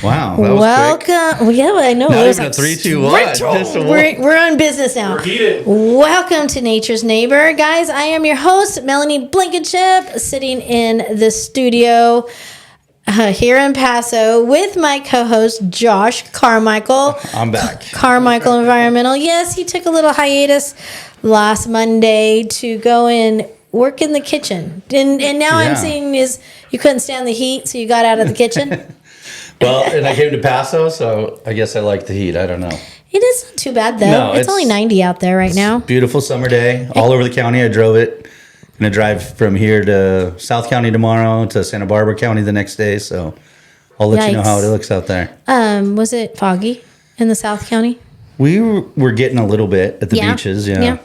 Wow, that was quick. Welcome. Yeah, I know. Not It was even a like 3, 2, 1. Just a one. we're on business now. We're heated. Welcome to Nature's Neighbor. Guys, I am your host, Melanie Blankenship, sitting in the studio here in Paso with my co-host, Josh Carmichael. I'm back. Carmichael Environmental. Yes, he took a little hiatus last Monday to go and work in the kitchen. And now Yeah. I'm seeing is you couldn't stand the heat, so you got out of the kitchen. Well, and I came to Paso, so I guess I like the heat. I don't know. It isn't too bad though. No, it's only 90 out there right now. Beautiful summer day all over the county. I drove it. Gonna drive from here to South County tomorrow to Santa Barbara County the next day. So I'll let you know how it looks out there. Was it foggy in the South County? We were getting a little bit at the beaches. Yeah.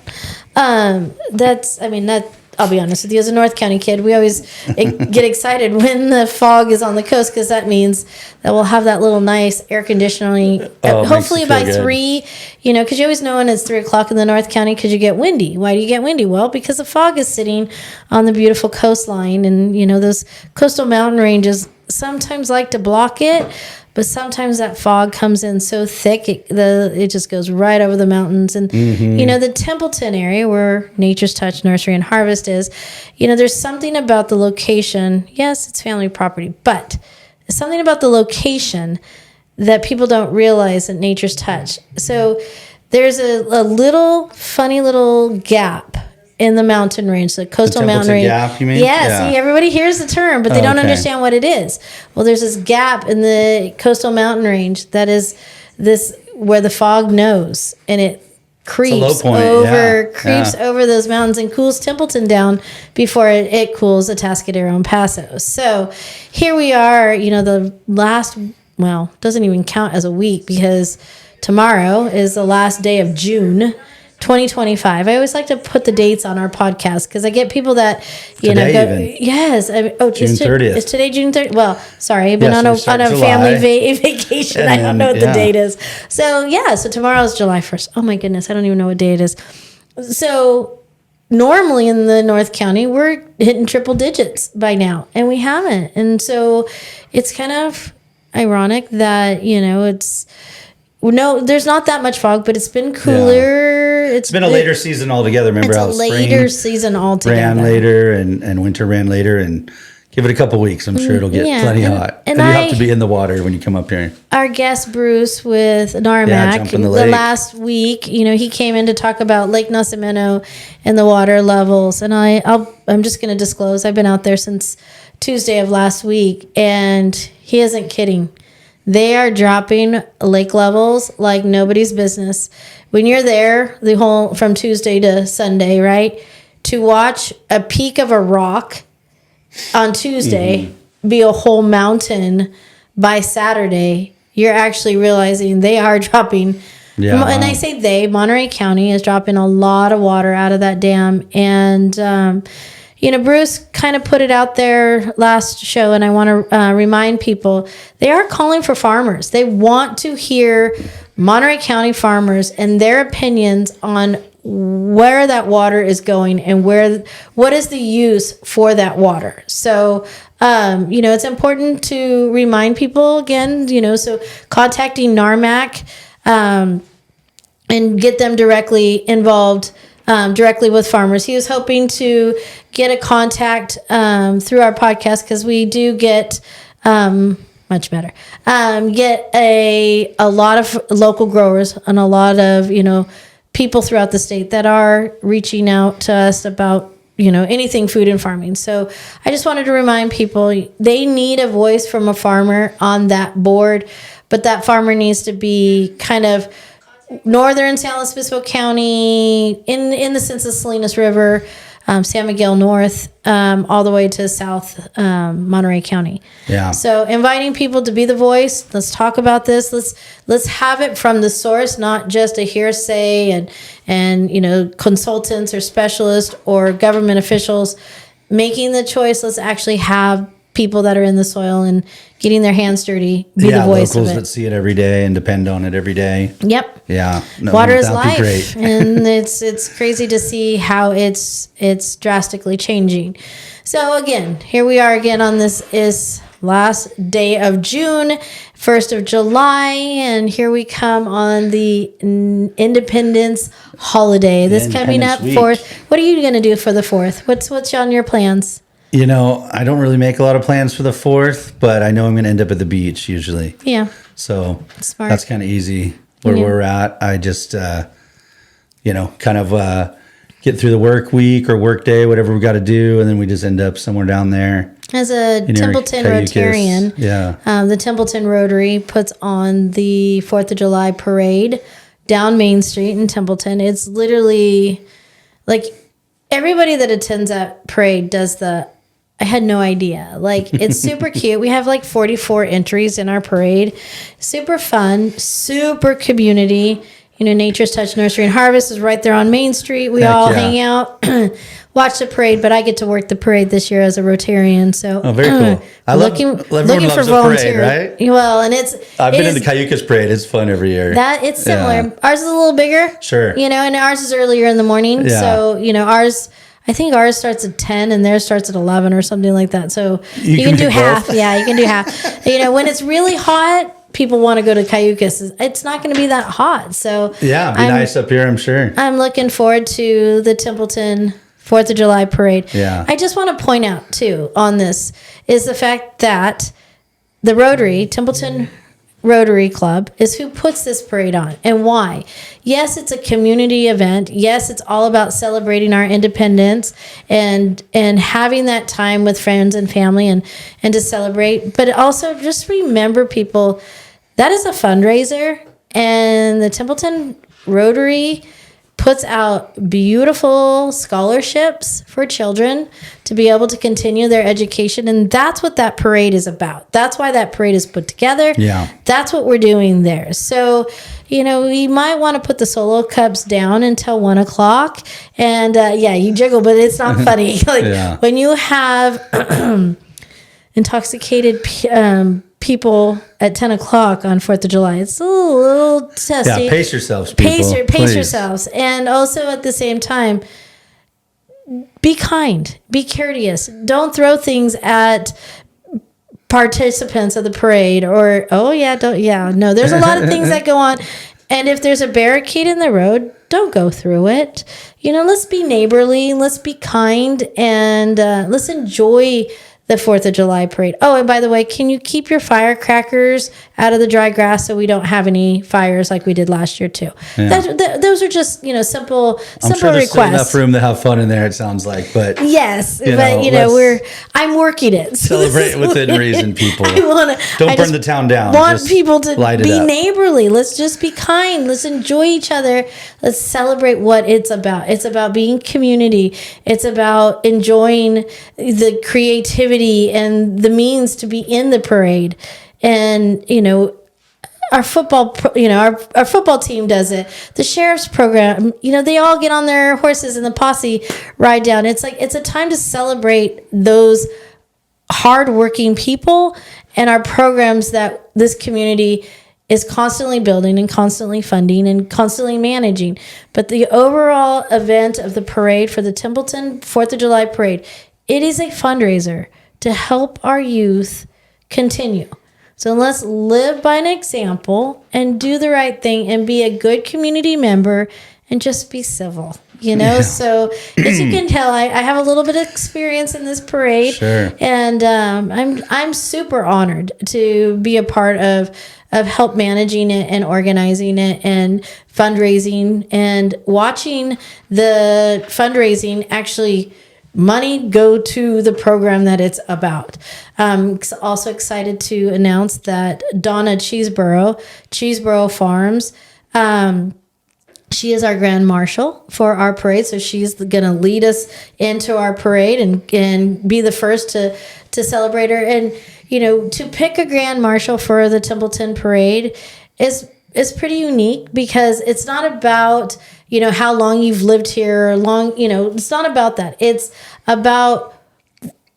I'll be honest with you, as a North County kid, we always get excited when the fog is on the coast because that means that we'll have that little nice air conditioning. Hopefully by 3, because you always know when it's 3 o'clock in the North County because you get windy. Why do you get windy? Well, because the fog is sitting on the beautiful coastline, and those coastal mountain ranges sometimes like to block it. But sometimes that fog comes in so thick, it just goes right over the mountains. And, the Templeton area where Nature's Touch Nursery and Harvest is, there's something about the location. Yes, it's family property, but there's something about the location that people don't realize at Nature's Touch. So there's a little funny little gap in the mountain range, the coastal mountain range. Gap, you mean? Yeah, see, everybody hears the term, but they don't understand what it is. Well, there's this gap in the coastal mountain range that is this where the fog knows, and it creeps over those mountains and cools Templeton down before it cools Atascadero and Paso. So here we are, the last, doesn't even count as a week because tomorrow is the last day of June 2025. I always like to put the dates on our podcast because I get people that June 30th. Is today June 30th? Well, sorry, I've been on a family vacation. I don't know what the date is. So tomorrow's July 1st. Oh my goodness, I don't even know what day it is. So normally in the North County, we're hitting triple digits by now, and we haven't. And so it's kind of ironic that there's not that much fog, but it's been cooler. Yeah. It's been a later season altogether. Remember how later season altogether ran later and winter ran later, and give it a couple weeks. I'm sure it'll get plenty hot. And you have to be in the water when you come up here. Our guest Bruce with NARMAC the last week, he came in to talk about Lake Nacimiento and the water levels. And I'm just going to disclose I've been out there since Tuesday of last week, and he isn't kidding. They are dropping lake levels like nobody's business. When you're there, from Tuesday to Sunday, right, to watch a peak of a rock on Tuesday be a whole mountain by Saturday, you're actually realizing they are dropping. Yeah. And I say they, Monterey County is dropping a lot of water out of that dam. And, Bruce kind of put it out there last show, and I want to remind people, they are calling for farmers. They want to hear Monterey County farmers and their opinions on where that water is going and what is the use for that water. So, it's important to remind people again, so contacting NARMAC and get them directly involved directly with farmers. He was hoping to get a contact through our podcast because we do get much better. Get a lot of local growers and a lot of people throughout the state that are reaching out to us about anything food and farming. So I just wanted to remind people they need a voice from a farmer on that board, but that farmer needs to be kind of northern San Luis Obispo County, in the sense of Salinas River, San Miguel North, all the way to South Monterey County. Yeah. So inviting people to be the voice. Let's talk about this. Let's have it from the source, not just a hearsay and consultants or specialists or government officials making the choice. Let's actually have people that are in the soil and getting their hands dirty, be the voice of it. Locals that see it every day and depend on it every day. Yep. Yeah. No, water is life. And it's crazy to see how it's drastically changing. So again, here we are again on this is last day of June 1st of July, and here we come on the Independence holiday. This coming up, 4th. What are you going to do for the 4th? What's on your plans? You know, I don't really make a lot of plans for the 4th, but I know I'm going to end up at the beach usually. Yeah. So Smart. That's kind of easy where we're at. I just, kind of get through the work week or work day, whatever we got to do, and then we just end up somewhere down there. As a Templeton Rotarian, the Templeton Rotary puts on the 4th of July parade down Main Street in Templeton. It's literally like everybody that attends that parade does I had no idea. Like, it's super cute. We have like 44 entries in our parade. Super fun, super community. You know, Nature's Touch Nursery and Harvest is right there on Main Street. We all hang out, watch the parade, but I get to work the parade this year as a Rotarian. So, very cool. Looking for volunteers, right? Well, and I've been in the Cayucas parade. It's fun every year. It's similar. Yeah. Ours is a little bigger. Sure. You know, and ours is earlier in the morning. Yeah. So, you know, I think ours starts at 10 and theirs starts at 11 or something like that. So you can do half. Yeah, you can do half. You know, when it's really hot, people want to go to Cayucas. It's not going to be that hot. So yeah, be nice up here, I'm sure. I'm looking forward to the Templeton 4th of July parade. Yeah. I just want to point out too on this is the fact that the Rotary, Templeton Rotary Club, is who puts this parade on and why. Yes, it's a community event. Yes, it's all about celebrating our independence and having that time with friends and family and to celebrate. But also just remember, people, that is a fundraiser, and the Templeton Rotary puts out beautiful scholarships for children to be able to continue their education. And that's what that parade is about. That's why that parade is put together. Yeah. That's what we're doing there. So, you know, we might want to put the solo cups down until 1 o'clock. And you jiggle, but it's not funny. When you have intoxicated people at 10 o'clock on 4th of July, it's a little testy. Yeah, pace yourselves, people. Pace yourselves. And also at the same time, be kind, be courteous. Don't throw things at participants of the parade or, no, there's a lot of things that go on. And if there's a barricade in the road, don't go through it. You know, let's be neighborly, let's be kind, and let's enjoy the 4th of July parade. Oh, and by the way, can you keep your firecrackers out of the dry grass so we don't have any fires like we did last year too? Yeah. Those are just, you know, simple I'm sure there's requests. Enough room to have fun in there, it sounds like. But yes, I'm working it. So celebrate within reason, people. Don't burn the town down. Want people to be neighborly. Let's just be kind. Let's enjoy each other. Let's celebrate what it's about. It's about being community. It's about enjoying the creativity and the means to be in the parade. And, you know, our football team does it. The sheriff's program, you know, they all get on their horses and the posse ride down. It's like, it's a time to celebrate those hardworking people and our programs that this community is constantly building and constantly funding and constantly managing. But the overall event of the parade for the Templeton 4th of July parade, it is a fundraiser to help our youth continue. So let's live by an example and do the right thing and be a good community member and just be civil, you know? Yeah. So as you can tell, I have a little bit of experience in this parade. Sure. And I'm super honored to be a part of help managing it and organizing it and fundraising and watching the fundraising actually money go to the program that it's about. Also excited to announce that Donna Cheeseboro Farms, she is our grand marshal for our parade. So she's going to lead us into our parade and be the first to celebrate her. And, you know, to pick a grand marshal for the Templeton parade is pretty unique because it's not about, you know, how long you've lived here or it's not about that. It's about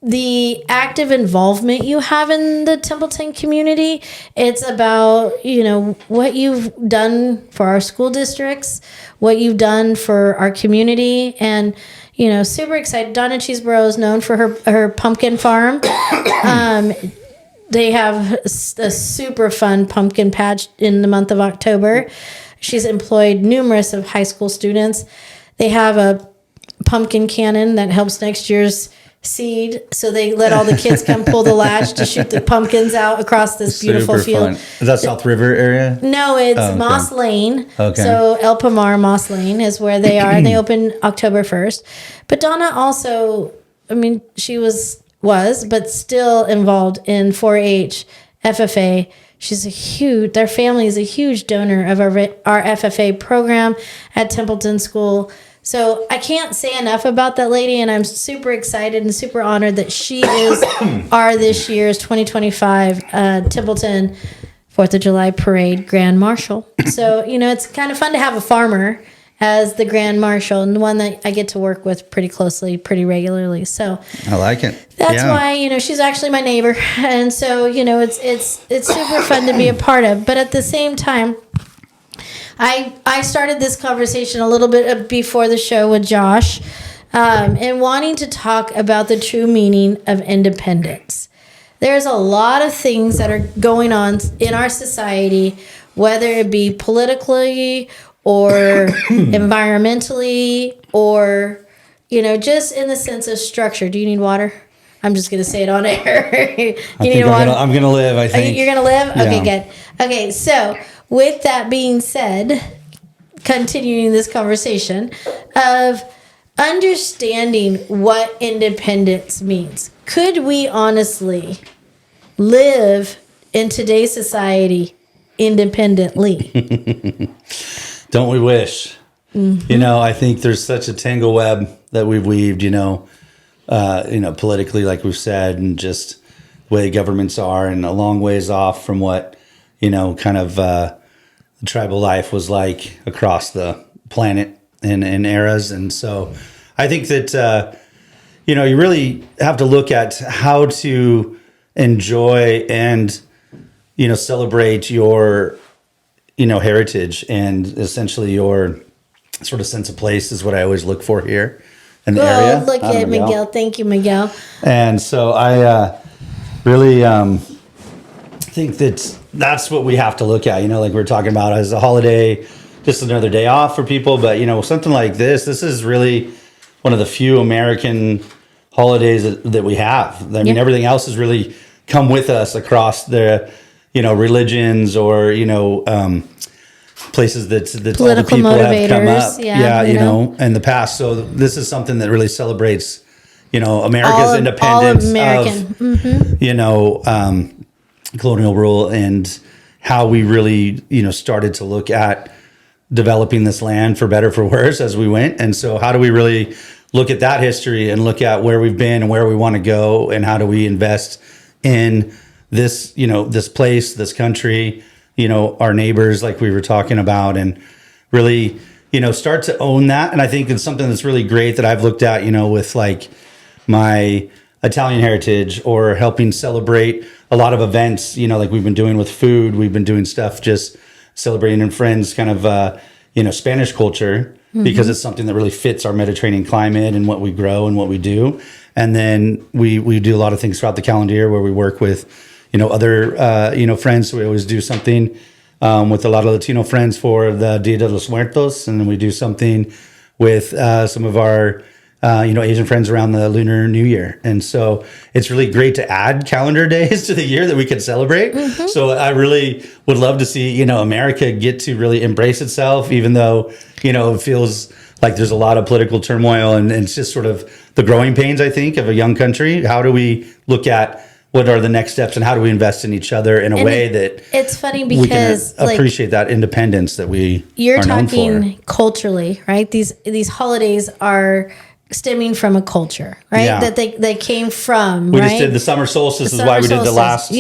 the active involvement you have in the Templeton community. It's about, you know, what you've done for our school districts, what you've done for our community, and, you know, super excited. Donna Cheeseboro is known for her pumpkin farm. They have a super fun pumpkin patch in the month of October. She's employed numerous of high school students. They have a pumpkin cannon that helps next year's seed. So they let all the kids come pull the latch to shoot the pumpkins out across this beautiful field. Fun. Is that South River area? No, it's Moss Lane. Okay. So El Pomar, Moss Lane is where they are. And they open October 1st. But Donna also, I mean, she was, but still involved in 4-H, FFA. Their family is a huge donor of our FFA program at Templeton School. So I can't say enough about that lady, and I'm super excited and super honored that she is this year's 2025 Templeton 4th of July Parade Grand Marshal. So, it's kind of fun to have a farmer as the Grand Marshal, and the one that I get to work with pretty closely, pretty regularly. So I like it. That's why, she's actually my neighbor. And so, it's super fun to be a part of. But at the same time, I started this conversation a little bit before the show with Josh, and wanting to talk about the true meaning of independence. There's a lot of things that are going on in our society, whether it be politically or environmentally or, just in the sense of structure. Do you need water? I'm just going to say it on air. I'm going to live, I think. You're going to live? Yeah. Okay, good. Okay, so with that being said, continuing this conversation of understanding what independence means. Could we honestly live in today's society independently? Don't we wish? Mm-hmm. I think there's such a tangle web that we've weaved, politically, like we've said, and just the way governments are, and a long ways off from what, kind of the tribal life was like across the planet in eras. And so I think that, you really have to look at how to enjoy and, celebrate your, heritage, and essentially your sort of sense of place is what I always look for here in the area. Look at Miguel. Thank you, Miguel. And so I really think that that's what we have to look at, like we were talking about as a holiday, just another day off for people. But, something like this is really one of the few American holidays that we have. I mean, everything else has really come with us across the, religions or, places that all the people have come up. In the past. So this is something that really celebrates, America's independence of, colonial rule, and how we really, started to look at developing this land for better, for worse as we went. And so how do we really look at that history and look at where we've been and where we want to go, and how do we invest in this, this place, this country, our neighbors, like we were talking about, and really, start to own that. And I think it's something that's really great that I've looked at, with like my Italian heritage, or helping celebrate a lot of events, like we've been doing with food. We've been doing stuff just celebrating in friends, kind of, Spanish culture, because it's something that really fits our Mediterranean climate and what we grow and what we do. And then we do a lot of things throughout the calendar year where we work with, other, friends. So we always do something with a lot of Latino friends for the Dia de los Muertos. And then we do something with some of our, Asian friends around the Lunar New Year. And so it's really great to add calendar days to the year that we can celebrate. Mm-hmm. So I really would love to see, America get to really embrace itself, even though, it feels like there's a lot of political turmoil, and it's just sort of the growing pains, I think, of a young country. How do we look at what are the next steps, and how do we invest in each other in a way that it's funny because we can appreciate that independence that you're talking culturally, right? These holidays are stemming from a culture, right? Yeah. That they came from. We just did the summer solstice, is why we did the last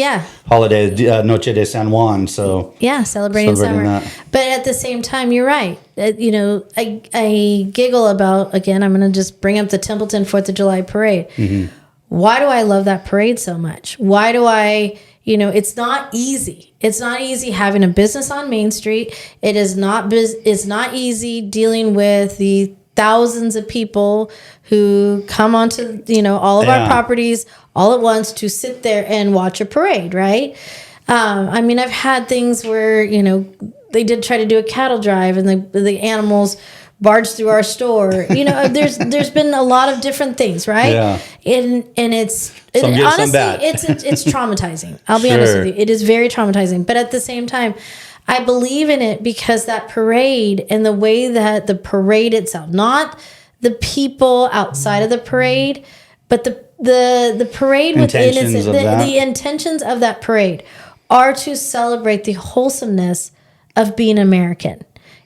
holiday, Noche de San Juan. So celebrating summer. That. But at the same time, you're right. I giggle about, again, I'm going to just bring up the Templeton 4th of July parade. Mm-hmm. Why do I love that parade so much? Why do I, it's not easy. It's not easy having a business on Main Street. It's not easy dealing with the thousands of people who come onto, all of our properties all at once to sit there and watch a parade, right? I mean, I've had things where, they did try to do a cattle drive and the animals barged through our store. There's been a lot of different things, right? Yeah. And it's some good, honestly, some bad. it's traumatizing. I'll be honest with you. It is very traumatizing. But at the same time, I believe in it because that parade and the way that the parade itself, not the people outside of the parade, but the parade within Intentions the intentions of that parade are to celebrate the wholesomeness of being American.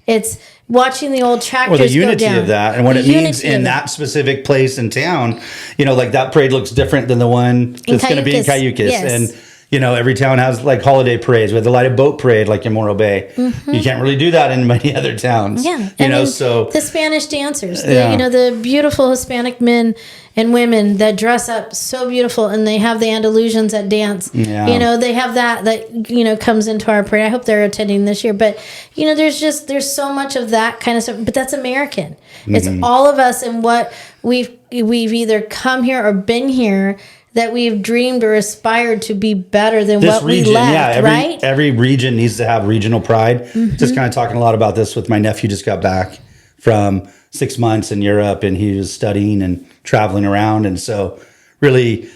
It's watching the old tractors or the unity go down. of that and what it means in that specific place in town. Like that parade looks different than the one that's going to be in Cayucas. Yes. And every town has like holiday parades. We have the lighted boat parade like in Morro Bay. Mm-hmm. You can't really do that in many other towns. Yeah. So the Spanish dancers, the beautiful Hispanic men and women that dress up so beautiful, and they have the Andalusians that dance. Yeah. They have that comes into our parade. I hope they're attending this year. But there's so much of that kind of stuff. But that's American. Mm-hmm. It's all of us and what we've either come here or been here, that we've dreamed or aspired to be better than this what region, we left, right? Every region needs to have regional pride. Mm-hmm. Just kind of talking a lot about this with my nephew. Just got back from 6 months in Europe, and he was studying and traveling around. And so really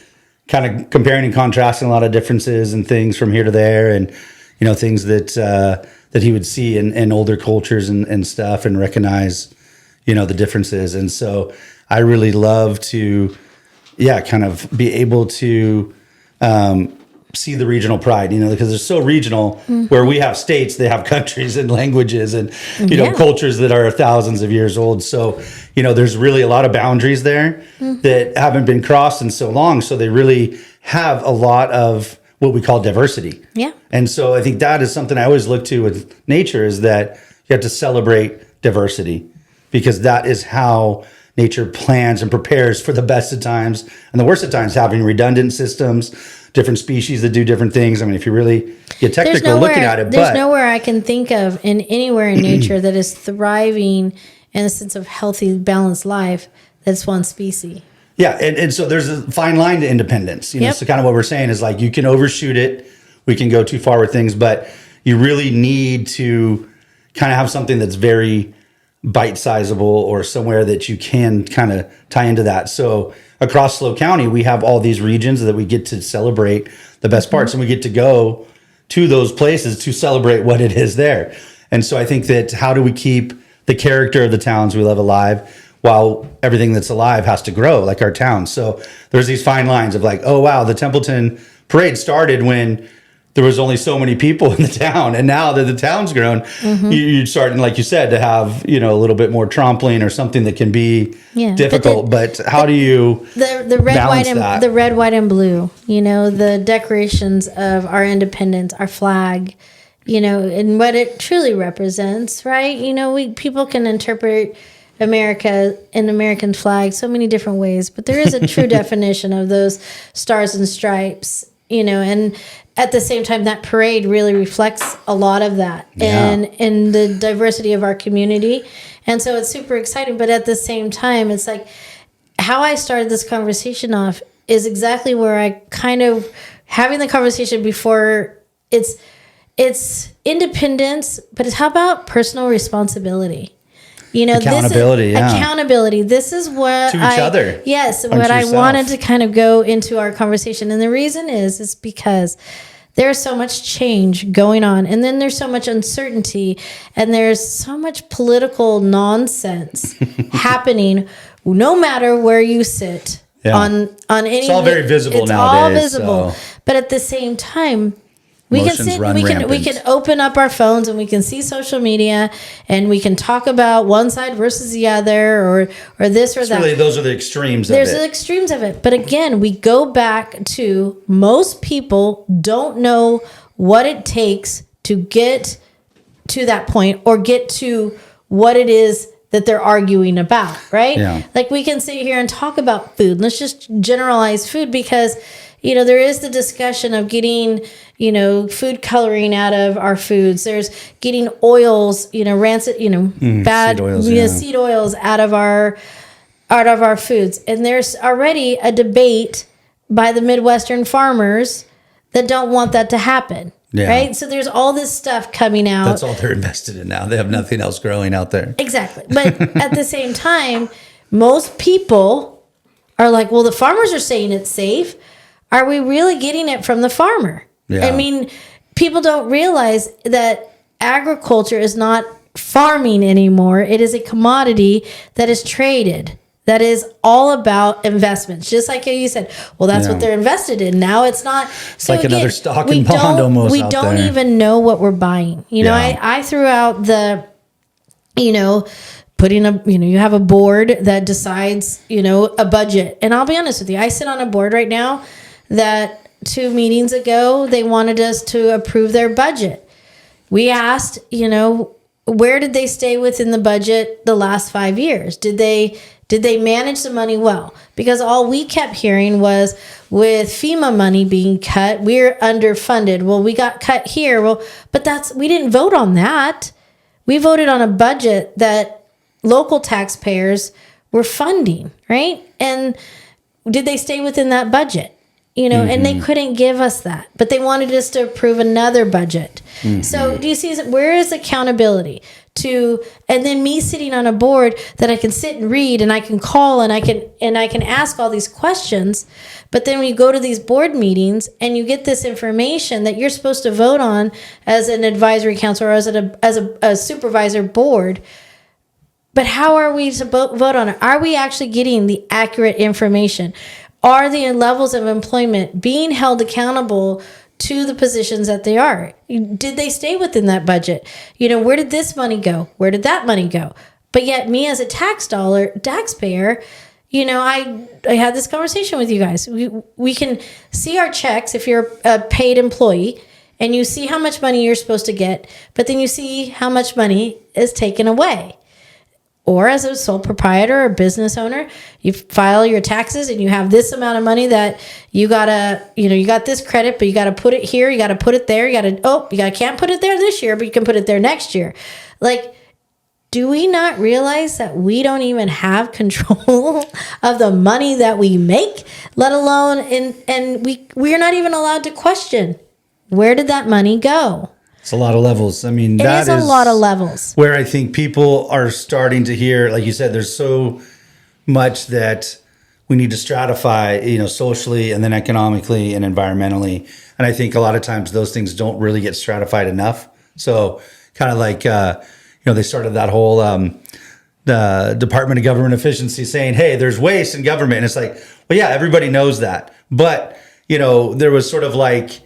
kind of comparing and contrasting a lot of differences and things from here to there, and, things that he would see in older cultures and stuff, and recognize, the differences. And so I really love to, kind of be able to see the regional pride, because they're so regional. Mm-hmm. Where we have states, they have countries and languages and, cultures that are thousands of years old. So, there's really a lot of boundaries there that haven't been crossed in so long. So they really have a lot of what we call diversity. Yeah. And so I think that is something I always look to with nature, is that you have to celebrate diversity, because that is how nature plans and prepares for the best of times and the worst of times, having redundant systems, different species that do different things. I mean, if you really get technical looking at it, there's nowhere I can think of anywhere in nature that is thriving in a sense of healthy, balanced life that's one species. Yeah, and so there's a fine line to independence. So kind of what we're saying is like you can overshoot it, we can go too far with things, but you really need to kind of have something that's very bite-sizable, or somewhere that you can kind of tie into that. So across SLO County, we have all these regions that we get to celebrate the best parts, and we get to go to those places to celebrate what it is there. And so I think that how do we keep the character of the towns we love alive, while everything that's alive has to grow, like our town. So there's these fine lines of like, oh wow, the Templeton parade started when there was only so many people in the town, and now that the town's grown, you're starting, like you said, to have a little bit more trampling or something that can be difficult. But how do you the red, white, and the red, white, and blue? The decorations of our independence, our flag, and what it truly represents, right? People can interpret America and American flag so many different ways, but there is a true definition of those stars and stripes, and at the same time, that parade really reflects a lot of that and the diversity of our community. And so it's super exciting. But at the same time, it's like how I started this conversation off is exactly where I kind of having the conversation before. It's independence, but it's how about personal responsibility? Accountability, accountability. This is what to each other. Yes, what I wanted to kind of go into our conversation, and the reason is because there's so much change going on, and then there's so much uncertainty, and there's so much political nonsense happening. No matter where you sit on any, it's all very visible it's nowadays. It's all visible, but at the same time, we can sit. We can open up our phones and we can see social media, and we can talk about one side versus the other, or this or that. Really, those are the extremes. There's the extremes of it. But again, we go back to most people don't know what it takes to get to that point or get to what it is that they're arguing about, right? Yeah. Like we can sit here and talk about food. Let's just generalize food because, there is the discussion of getting, food coloring out of our foods. There's getting oils, rancid, bad seed oils out of our foods. And there's already a debate by the Midwestern farmers that don't want that to happen. Yeah. Right. So there's all this stuff coming out. That's all they're invested in now. They have nothing else growing out there. Exactly. But at the same time, most people are like, well, the farmers are saying it's safe. Are we really getting it from the farmer? Yeah. I mean, people don't realize that agriculture is not farming anymore. It is a commodity that is traded. That is all about investments. Just like you said, well, that's what they're invested in. Now it's not. It's so like again, another stock and bond almost. We don't even know what we're buying. I threw out the, putting a, you have a board that decides, a budget. And I'll be honest with you, I sit on a board right now that 2 meetings ago, they wanted us to approve their budget. We asked, where did they stay within the budget the last 5 years? Did they manage the money well? Because all we kept hearing was with FEMA money being cut, we're underfunded. Well, we got cut here. Well, but we didn't vote on that. We voted on a budget that local taxpayers were funding, right? And did they stay within that budget? And they couldn't give us that, but they wanted us to approve another budget. Mm-hmm. So do you see, where is accountability and then me sitting on a board that I can sit and read and I can call and I can ask all these questions. But then when you go to these board meetings and you get this information that you're supposed to vote on as an advisory council or as a supervisor board, but how are we to vote on it? Are we actually getting the accurate information? Are the levels of employment being held accountable to the positions that they are? Did they stay within that budget? Where did this money go? Where did that money go? But yet me as a taxpayer, I had this conversation with you guys. We can see our checks if you're a paid employee and you see how much money you're supposed to get, but then you see how much money is taken away. Or as a sole proprietor or business owner, you file your taxes and you have this amount of money that you gotta, you got this credit, but you gotta put it here, you gotta put it there, can't put it there this year, but you can put it there next year. Like, do we not realize that we don't even have control of the money that we make, let alone, and we are not even allowed to question, where did that money go? It's a lot of levels. I mean, that is a lot of levels. Where I think people are starting to hear, like you said, there's so much that we need to stratify, socially and then economically and environmentally. And I think a lot of times those things don't really get stratified enough. So kind of like, they started that whole the Department of Government Efficiency saying, hey, there's waste in government. And it's like, well, yeah, everybody knows that. But, there was sort of like,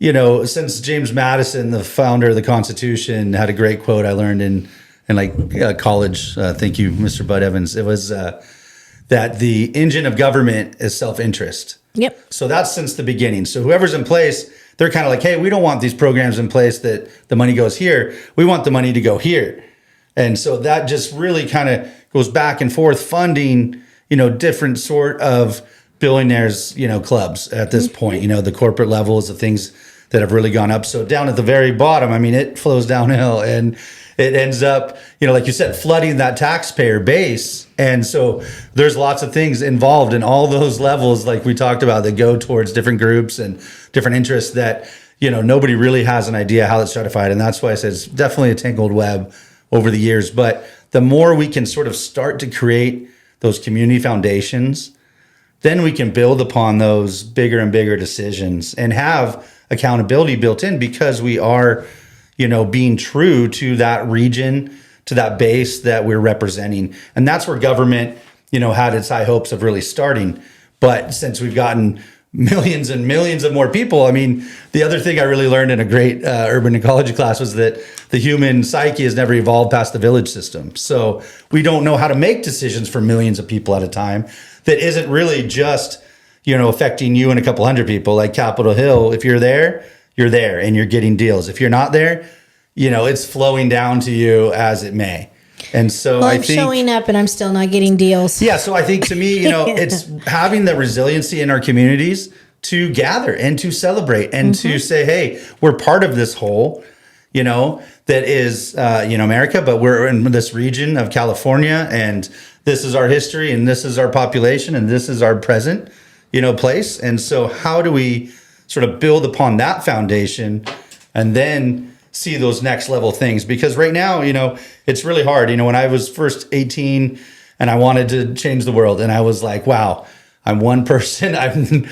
since James Madison, the founder of the Constitution, had a great quote I learned in college. Thank you, Mr. Bud Evans. It was that the engine of government is self-interest. Yep. So that's since the beginning. So whoever's in place, they're kind of like, hey, we don't want these programs in place that the money goes here. We want the money to go here. And so that just really kind of goes back and forth funding, different sort of billionaires, clubs at this point, the corporate levels of things that have really gone up. So down at the very bottom, I mean, it flows downhill and it ends up, like you said, flooding that taxpayer base. And so there's lots of things involved in all those levels, like we talked about, that go towards different groups and different interests that, nobody really has an idea how it's stratified. And that's why I said it's definitely a tangled web over the years. But the more we can sort of start to create those community foundations, then we can build upon those bigger and bigger decisions and have accountability built in, because we are, being true to that region, to that base that we're representing. And that's where government, had its high hopes of really starting. But since we've gotten millions and millions of more people, I mean, the other thing I really learned in a great urban ecology class was that the human psyche has never evolved past the village system. So we don't know how to make decisions for millions of people at a time that isn't really just, affecting you and a couple hundred people. Like Capitol Hill, if you're there and you're getting deals. If you're not there, it's flowing down to you as it may. And so I'm showing up and I'm still not getting deals. Yeah. So I think to me, it's having the resiliency in our communities to gather and to celebrate and to say, hey, we're part of this whole, that is, America, but we're in this region of California, and this is our history, and this is our population, and this is our present, place. And so how do we sort of build upon that foundation and then see those next level things? Because right now, it's really hard. When I was first 18 and I wanted to change the world, and I was like, wow, I'm one person. I'm,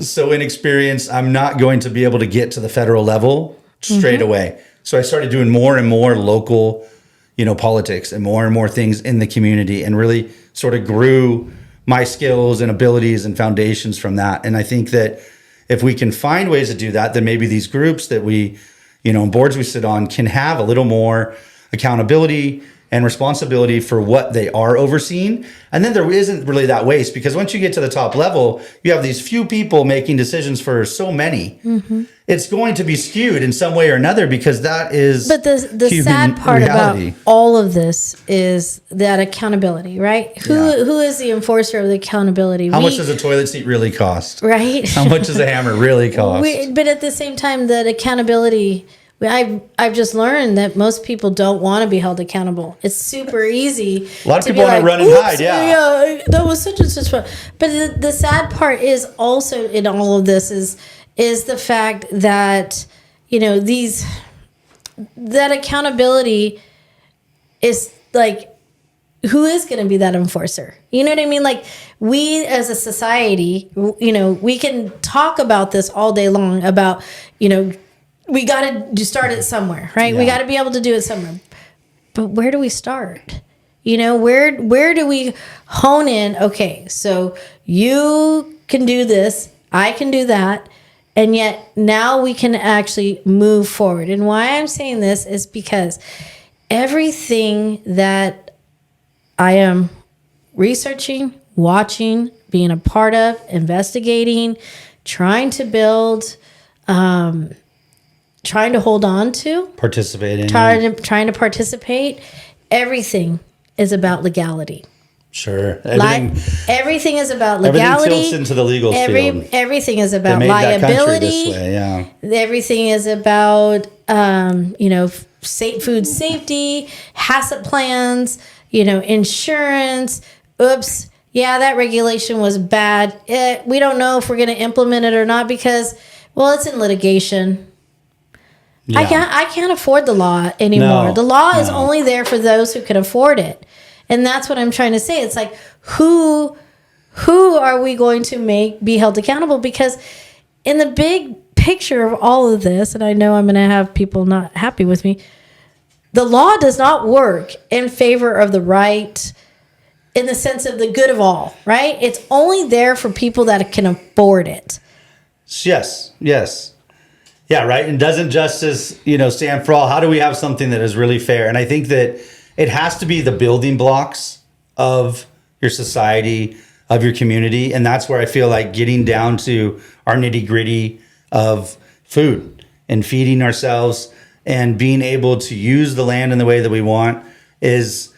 so inexperienced. I'm not going to be able to get to the federal level straight away. So I started doing more and more local, politics and more things in the community, and really sort of grew my skills and abilities and foundations from that. And I think that if we can find ways to do that, then maybe these groups that we, boards we sit on can have a little more accountability and responsibility for what they are overseeing. And then there isn't really that waste, because once you get to the top level, you have these few people making decisions for so many. It's going to be skewed in some way or another, because that is But the sad part reality about all of this is that accountability, right? Who is the enforcer of the accountability? How much does a toilet seat really cost? Right. How much does a hammer really cost? But at the same time, that accountability, I've just learned that most people don't want to be held accountable. It's super easy. A lot of people want to run and hide. Yeah, that was such and such. But the sad part is also in all of this is the fact that that accountability is like, who is going to be that enforcer? You know what I mean? Like, we as a society, we can talk about this all day long about, we got to start it somewhere, right? Yeah. We got to be able to do it somewhere. But where do we start? Where do we hone in? Okay, so you can do this, I can do that, and yet now we can actually move forward. And why I'm saying this is because everything that I am researching, watching, being a part of, investigating, trying to build, trying to hold on to, participating, trying to participate. Everything is about legality. Sure. Everything is about legality. Everything tilts into the legal field. Everything is about liability. This way, yeah. Everything is about, food safety, HACCP plans, insurance. Oops. Yeah, that regulation was bad. We don't know if we're going to implement it or not because, it's in litigation. Yeah. I can't afford the law anymore. No, the law is only there for those who can afford it. And that's what I'm trying to say. It's like, who are we going to be held accountable? Because in the big picture of all of this, and I know I'm going to have people not happy with me, the law does not work in favor of the right in the sense of the good of all, right? It's only there for people that can afford it. Yes. Yeah, right. And doesn't justice, stand for all? How do we have something that is really fair? And I think that it has to be the building blocks of your society, of your community. And that's where I feel like getting down to our nitty gritty of food and feeding ourselves and being able to use the land in the way that we want is,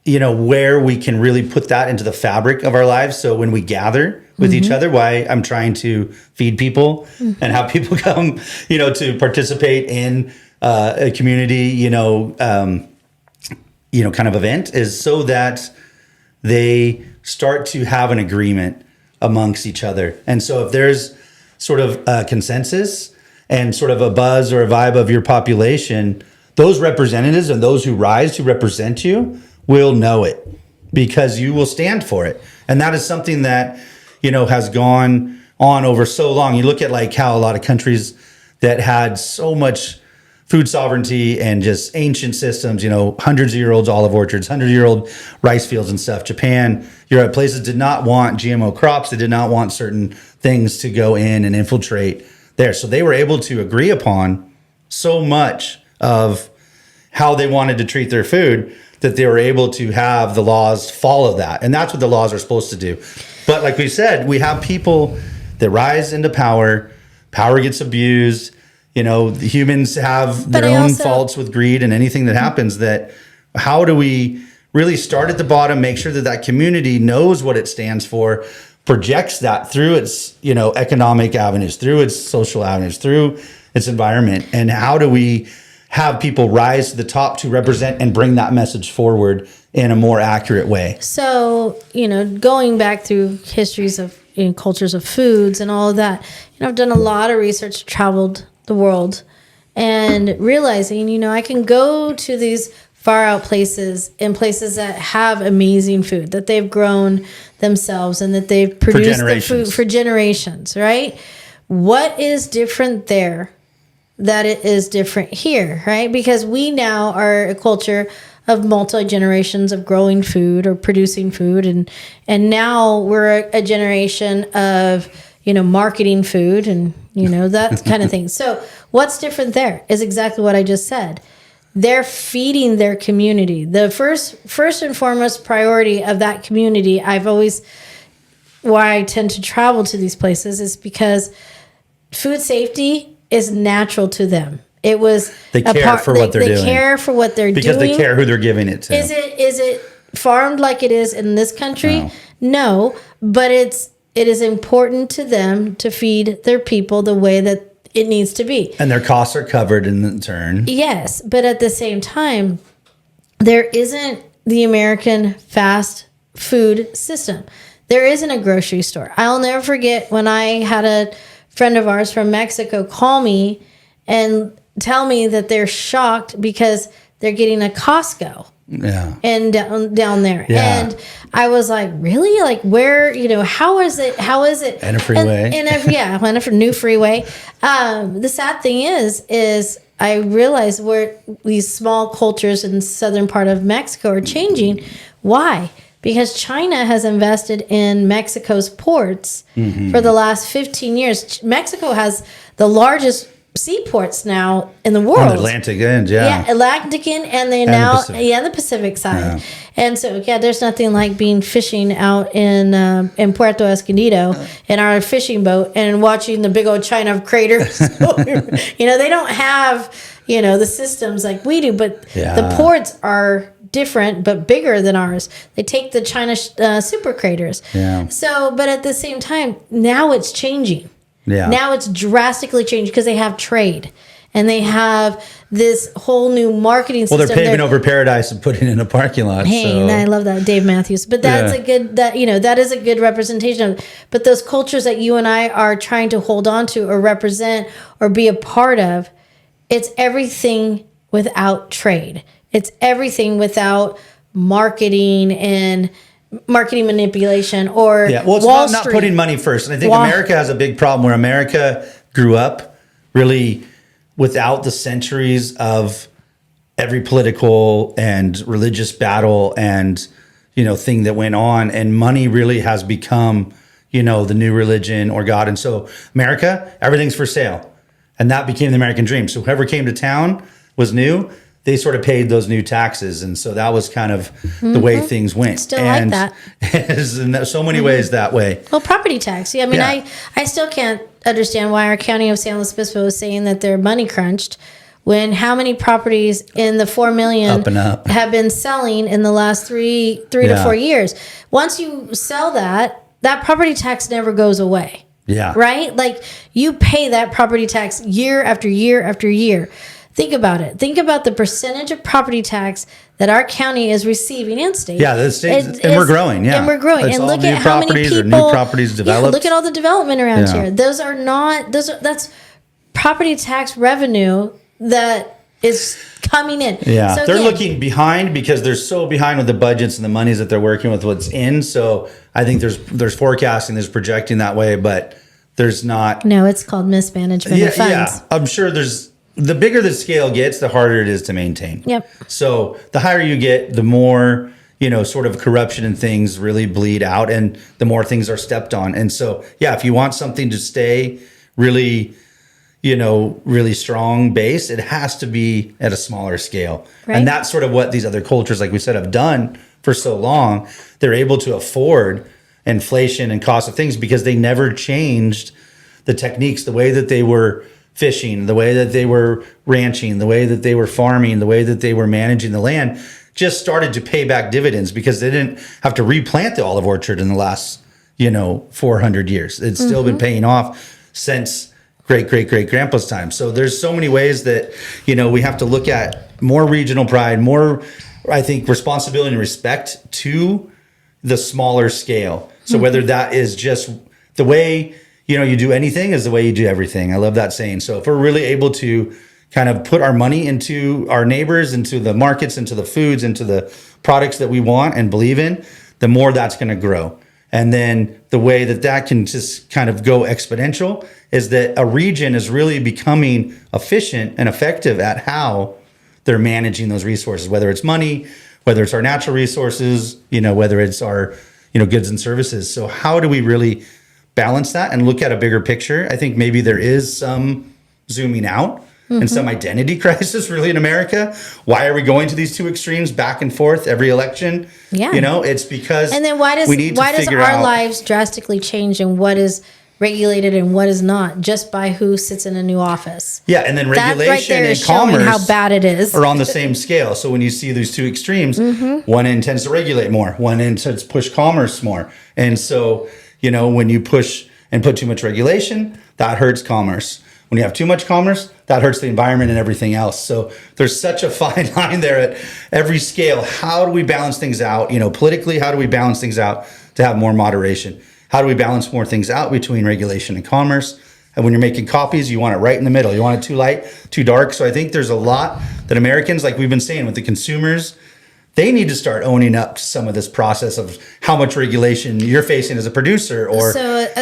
where we can really put that into the fabric of our lives. So when we gather with each other, why I'm trying to feed people and have people come, to participate in a community, kind of event is so that they start to have an agreement amongst each other. And so if there's sort of a consensus and sort of a buzz or a vibe of your population, those representatives and those who rise to represent you will know it because you will stand for it. And that is something that, has gone on over so long. You look at like how a lot of countries that had so much food sovereignty and just ancient systems, hundreds of year old olive orchards, 100-year-old rice fields and stuff. Japan, Europe, places did not want GMO crops. They did not want certain things to go in and infiltrate there. So they were able to agree upon so much of how they wanted to treat their food that they were able to have the laws follow that. And that's what the laws are supposed to do. But like we said, we have people that rise into power. Power gets abused. The humans have their own faults with greed and anything that happens. That how do we really start at the bottom, make sure that community knows what it stands for, projects that through its, economic avenues, through its social avenues, through its environment. And how do we have people rise to the top to represent and bring that message forward in a more accurate way? So, going back through histories of cultures of foods and all of that, I've done a lot of research, traveled the world, and realizing, I can go to these far out places, in places that have amazing food that they've grown themselves and that they've produced the food for generations, right? What is different there that it is different here, right? Because we now are a culture of multi-generations of growing food or producing food, and now we're a generation of marketing food and that kind of thing. So what's different there is exactly what I just said. They're feeding their community. The first and foremost priority of that community, why I tend to travel to these places, is because food safety is natural to them. It was they care for what they're doing. They care for what they're doing because they care who they're giving it to. Is it farmed like it is in this country? No, but it is important to them to feed their people the way that it needs to be. And their costs are covered in turn. Yes, but at the same time, there isn't the American fast food system. There isn't a grocery store. I'll never forget when I had a friend of ours from Mexico call me and tell me that they're shocked because they're getting a Costco. Yeah. And down there. Yeah. And I was like, really? Like, where, how is it? And a freeway. And a new freeway. The sad thing is I realized where these small cultures in the southern part of Mexico are changing. Why? Because China has invested in Mexico's ports for the last 15 years. Mexico has the largest seaports now in the world. On the Atlantic end, yeah. Yeah, Atlantic end, and the Pacific side. Yeah. And so, there's nothing like being fishing out in Puerto Escondido in our fishing boat and watching the big old China craters. They don't have, the systems like we do, but the ports are different but bigger than ours. They take the China super craters. Yeah. So, but at the same time, now it's changing. Yeah. Now it's drastically changed because they have trade and they have this whole new marketing system. Well, they're paving over paradise and putting in a parking lot. Hey, I love that, Dave Matthews. But that's that is a good representation of it. But those cultures that you and I are trying to hold on to or represent or be a part of, it's everything without trade. It's everything without marketing and marketing manipulation or it's not putting money first. And I think America has a big problem where America grew up really without the centuries of every political and religious battle and thing that went on, and money really has become the new religion or God. And so America, everything's for sale, and that became the American dream. So whoever came to town was new. They sort of paid those new taxes. And so that was kind of the way things went. Still and like that. It is in so many ways that way. Well, property tax. Yeah, I still can't understand why our county of San Luis Obispo is saying that they're money crunched when how many properties in the 4 million up and up have been selling in the last three to 4 years. Once you sell that property tax never goes away. Yeah. Right? Like you pay that property tax year after year after year. Think about it. Think about the percentage of property tax that our county is receiving in state. Yeah, the state, and we're growing. Yeah, and we're growing. It's and look all at how many people. New properties developed. Yeah, look at all the development around here. That's property tax revenue that is coming in. Yeah, so they're looking behind because they're so behind with the budgets and the monies that they're working with. What's in. So I think there's forecasting, there's projecting that way, but there's not. No, it's called mismanagement of funds. Yeah, I'm sure there's. The bigger the scale gets, the harder it is to maintain. Yep. So the higher you get, the more, sort of corruption and things really bleed out, and the more things are stepped on. And so, if you want something to stay really, really strong base, it has to be at a smaller scale. Right. And that's sort of what these other cultures, like we said, have done for so long. They're able to afford inflation and cost of things because they never changed the techniques, the way that they were fishing, the way that they were ranching, the way that they were farming, the way that they were managing the land, just started to pay back dividends because they didn't have to replant the olive orchard in the last, 400 years. It's still been paying off since great-great-great-grandpa's time. So there's so many ways that, we have to look at more regional pride, more, I think, responsibility and respect to the smaller scale. So whether that is just the way, you do anything is the way you do everything. I love that saying. So if we're really able to kind of put our money into our neighbors, into the markets, into the foods, into the products that we want and believe in, the more that's going to grow. And then the way that can just kind of go exponential is that a region is really becoming efficient and effective at how they're managing those resources, whether it's money, whether it's our natural resources, whether it's our, goods and services. So how do we really balance that and look at a bigger picture? I think maybe there is some zooming out and some identity crisis really in America. Why are we going to these two extremes back and forth every election? Yeah. It's because and then why does our lives drastically change and what is regulated and what is not just by who sits in a new office? Yeah, and then regulation and commerce how bad it is are on the same scale. So when you see these two extremes, one end tends to regulate more, one end tends to push commerce more. And so, when you push and put too much regulation, that hurts commerce. When you have too much commerce, that hurts the environment and everything else. So there's such a fine line there at every scale. How do we balance things out? Politically, how do we balance things out to have more moderation? How do we balance more things out between regulation and commerce? And when you're making copies, you want it right in the middle. You want it too light, too dark. So I think there's a lot that Americans, like we've been saying with the consumers, they need to start owning up to some of this process of how much regulation you're facing as a producer or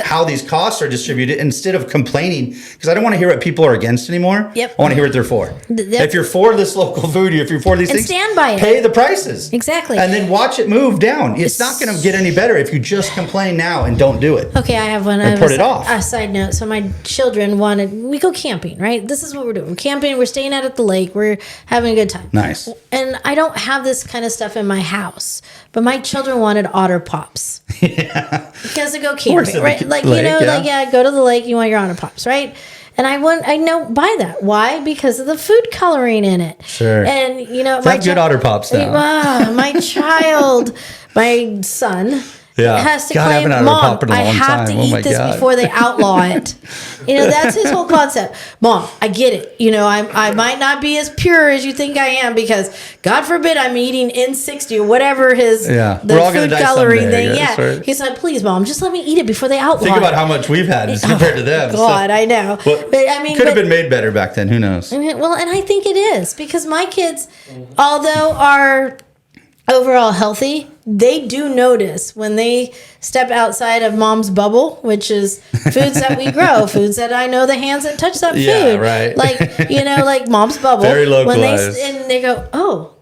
how these costs are distributed instead of complaining. Because I don't want to hear what people are against anymore. Yep. I want to hear what they're for. If you're for this local food, if you're for these things, stand by it. Pay the prices. Exactly. And then watch it move down. It's not going to get any better if you just complain now and don't do it. Okay, I have one. And put it off. A side note. So my children we go camping, right? This is what we're doing. We're camping. We're staying out at the lake. We're having a good time. Nice. And I don't have this kind of stuff in my house, but my children wanted Otter Pops. Yeah. Because they go camping, right? Go to the lake. You want your Otter Pops, right? And I buy that. Why? Because of the food coloring in it. Sure. And my good Otter Pops now. My son. Yeah. Has to claim, Mom, I have to eat this before they outlaw it. That's his whole concept. Mom, I get it. I might not be as pure as you think I am because God forbid I'm eating N60 or whatever the food coloring thing. Yeah. Right? He's like, please, Mom, just let me eat it before they outlaw it. Think about how much we've had compared to them. God, I know. But could have been made better back then. Who knows? Well, and I think it is because my kids, although are overall healthy, they do notice when they step outside of Mom's bubble, which is foods that we grow, foods that I know the hands that touch that food. Yeah, right. Like Mom's bubble. Very localized. And they go, oh,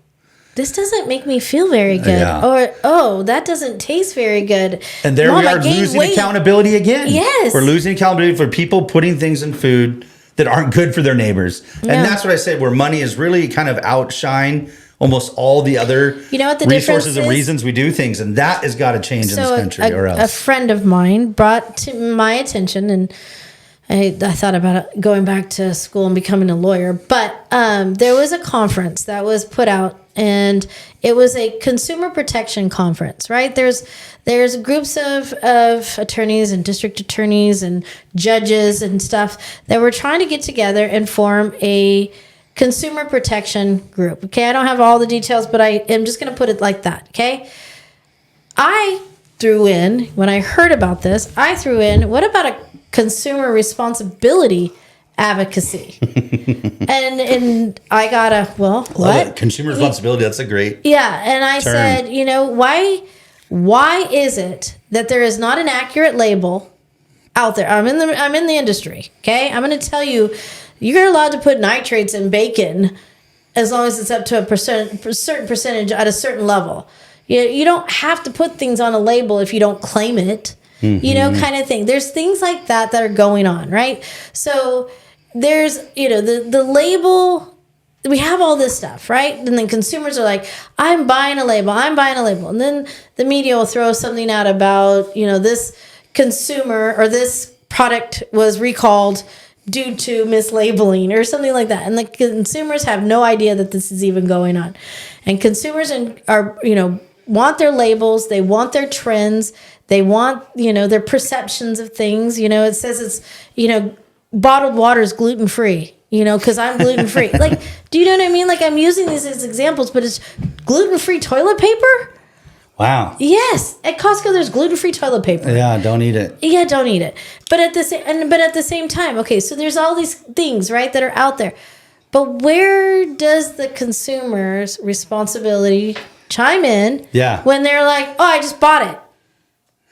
this doesn't make me feel very good. Yeah. Or, oh, that doesn't taste very good. And there we are losing accountability again. Yes. We're losing accountability for people putting things in food that aren't good for their neighbors. No. And that's what I said, where money is really kind of outshine almost all the other resources and reasons we do things. And that has got to change in this country or else. A friend of mine brought to my attention, and I thought about going back to school and becoming a lawyer, but there was a conference that was put out, and it was a consumer protection conference, right? There's groups of attorneys and district attorneys and judges and stuff that were trying to get together and form a consumer protection group. Okay, I don't have all the details, but I am just going to put it like that. Okay, I threw in, when I heard about this, what about a consumer responsibility advocacy? and I got what? Consumer responsibility, that's a great and I term. Said, why is it that there is not an accurate label out there? I'm in the industry, okay? I'm going to tell you, you're allowed to put nitrates in bacon as long as it's up to a certain percentage at a certain level. You don't have to put things on a label if you don't claim it, kind of thing. There's things like that are going on, right? So there's, the label, we have all this stuff, right? And then consumers are like, I'm buying a label. And then the media will throw something out about, this consumer or this product was recalled due to mislabeling or something like that. And the consumers have no idea that this is even going on. And consumers are want their labels, they want their trends, They want, their perceptions of things. It says it's, bottled water is gluten free, because I'm gluten free. Like, do you know what I mean? Like, I'm using these as examples, but it's gluten free toilet paper. Wow. Yes, at Costco there's gluten-free toilet paper. Yeah, don't eat it. Yeah, don't eat it. But at the same time, okay, so there's all these things, right, that are out there. But where does the consumer's responsibility chime in? Yeah. When they're like, "Oh, I just bought it."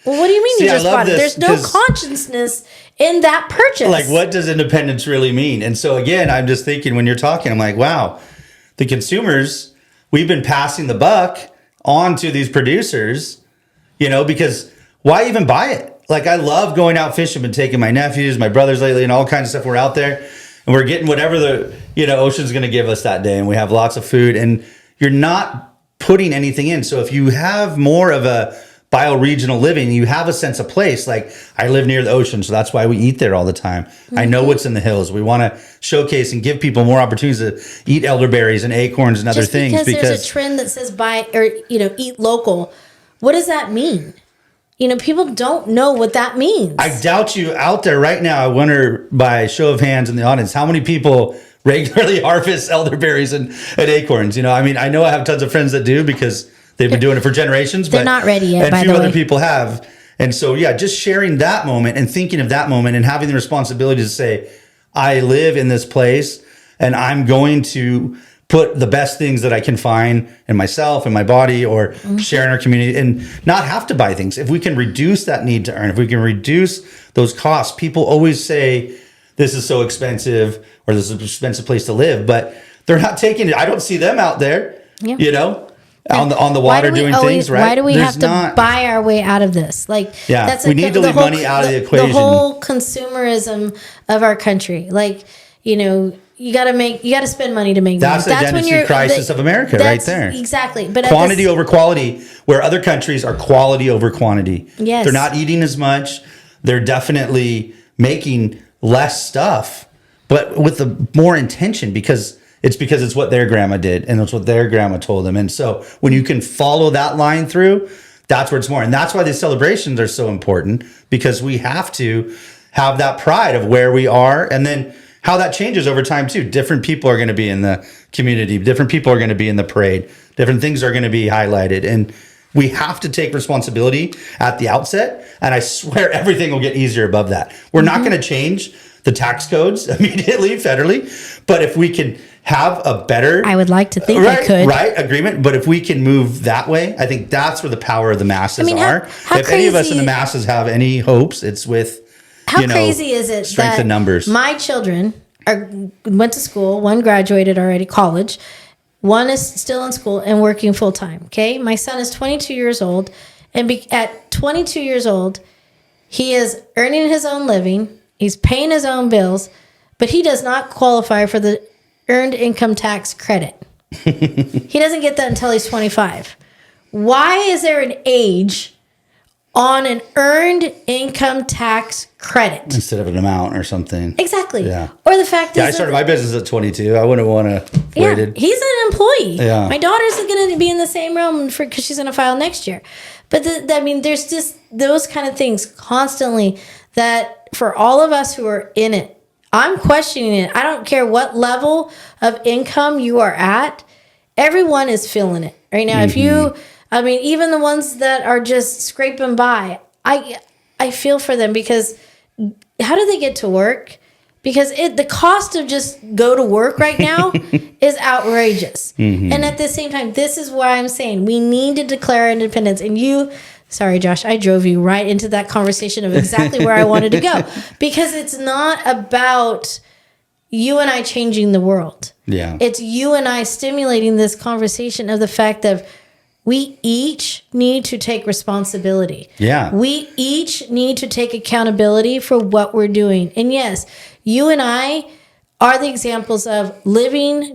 Well, what do you mean you just bought it? There's no consciousness in that purchase. Like, what does independence really mean? And so again, I'm just thinking when you're talking, I'm like, wow, the consumers, we've been passing the buck on to these producers, because why even buy it? Like, I love going out fishing and taking my nephews, my brothers lately, and all kinds of stuff. We're out there and we're getting whatever the, ocean's going to give us that day. And we have lots of food and you're not putting anything in. So if you have more of a bioregional living, you have a sense of place. Like, I live near the ocean, so that's why we eat there all the time. Mm-hmm. I know what's in the hills. We want to showcase and give people more opportunities to eat elderberries and acorns and other things. Because there's a trend that says eat local. What does that mean? People don't know what that means. I doubt you out there right now. I wonder, by show of hands in the audience, how many people regularly harvest elderberries and acorns? I know I have tons of friends that do because they've been doing it for generations. They're not ready yet, by the way. And a few other people have. And so, just sharing that moment and thinking of that moment and having the responsibility to say, I live in this place and I'm going to put the best things that I can find in myself and my body or share in our community and not have to buy things. If we can reduce that need to earn, if we can reduce those costs, people always say, this is so expensive or this is an expensive place to live, but they're not taking it. I don't see them out there, on the water doing things, right? Why do we have to buy our way out of this? That's we need to leave money out of the equation. The whole consumerism of our country, you got to spend money to make money. That's the identity crisis of America, right there. Exactly, but quantity over quality, where other countries are quality over quantity. Yes, they're not eating as much. They're definitely making less stuff, but with more intention because it's what their grandma did and it's what their grandma told them. And so when you can follow that line through, that's where it's more. And that's why these celebrations are so important, because we have to have that pride of where we are and then how that changes over time too. Different people are going to be in the community. Different people are going to be in the parade. Different things are going to be highlighted. And we have to take responsibility at the outset. And I swear everything will get easier above that. We're not going to change the tax codes immediately federally, but if we can have a better, I would like to think we could. Agreement. But if we can move that way, I think that's where the power of the masses are. How if any of us in the masses have any hopes, it's with crazy is it strength in numbers. My children went to school. One graduated already, college. One is still in school and working full time. Okay, my son is 22 years old, and at 22 years old, he is earning his own living. He's paying his own bills, but he does not qualify for the earned income tax credit. He doesn't get that until he's 25. Why is there an age on an earned income tax credit instead of an amount or something? Exactly. Yeah. Or the fact is, I started my business at 22. I wouldn't want to wait it. He's an employee. Yeah. My daughter's going to be in the same realm because she's going to file next year. But there's just those kind of things constantly that for all of us who are in it, I'm questioning it. I don't care what level of income you are at. Everyone is feeling it right now. If you, even the ones that are just scraping by, I feel for them, because how do they get to work? Because the cost of just go to work right now is outrageous. Mm-hmm. And at the same time, this is why I'm saying we need to declare independence. And sorry, Josh, I drove you right into that conversation of exactly where I wanted to go, because it's not about you and I changing the world. Yeah. It's you and I stimulating this conversation of the fact that we each need to take responsibility. Yeah. We each need to take accountability for what we're doing. And yes, you and I are the examples of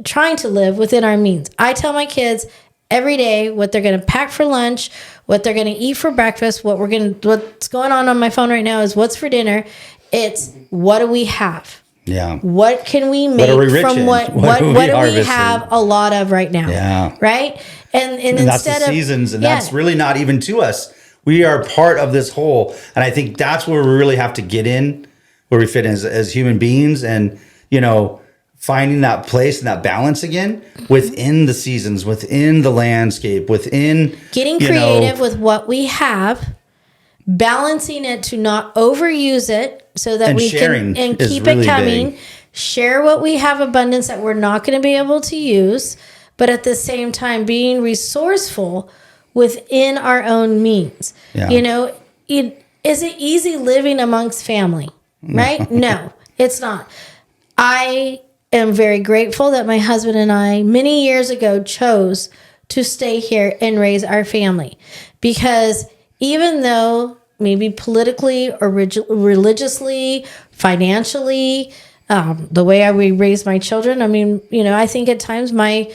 trying to live within our means. I tell my kids every day what they're going to pack for lunch, what they're going to eat for breakfast, what's going on my phone right now is what's for dinner. It's what do we have? Yeah. What can we make from what do we have a lot of right now? Yeah. Right? And that's the seasons, and that's really not even to us. We are part of this whole. And I think that's where we really have to get in, where we fit in as human beings, and, you know, finding that place and that balance again within the seasons, within the landscape, within getting creative with what we have, balancing it to not overuse it so that we can and keep it coming. Big. Share what we have abundance that we're not going to be able to use, but at the same time being resourceful within our own means. Yeah. You know, is it easy living amongst family? Right? No, it's not. I am very grateful that my husband and I many years ago chose to stay here and raise our family, because even though maybe politically or religiously, financially, the way we raised my children, I mean, you know, I think at times my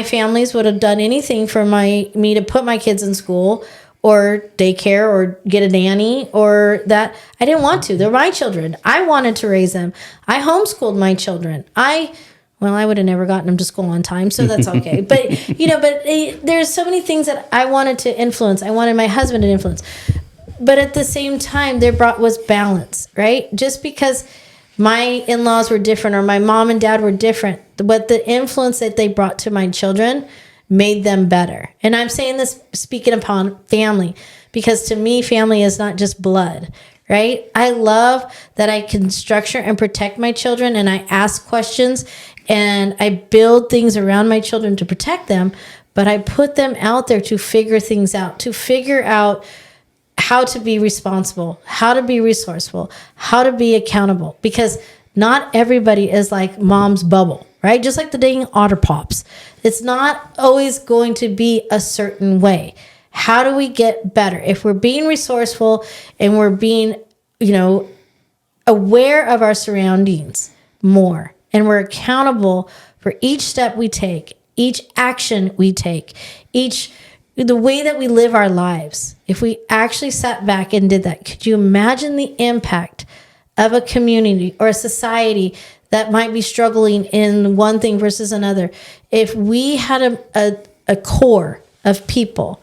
families would have done anything for me to put my kids in school or daycare or get a nanny or that. I didn't want to. They're my children. I wanted to raise them. I homeschooled my children. I would have never gotten them to school on time, so that's okay. But, you know, there's so many things that I wanted to influence. I wanted my husband to influence. But at the same time, was balance, right? Just because my in-laws were different or my mom and dad were different, but the influence that they brought to my children made them better. And I'm saying this speaking upon family, because to me, family is not just blood, right? I love that I can structure and protect my children, and I ask questions and I build things around my children to protect them, but I put them out there to figure things out, to figure out how to be responsible, how to be resourceful, how to be accountable, because not everybody is like mom's bubble, right? Just like the dang Otter Pops. It's not always going to be a certain way. How do we get better? If we're being resourceful and we're being, you know, aware of our surroundings more, and we're accountable for each step we take, each action we take, the way that we live our lives. If we actually sat back and did that, could you imagine the impact of a community or a society that might be struggling in one thing versus another? If we had a core of people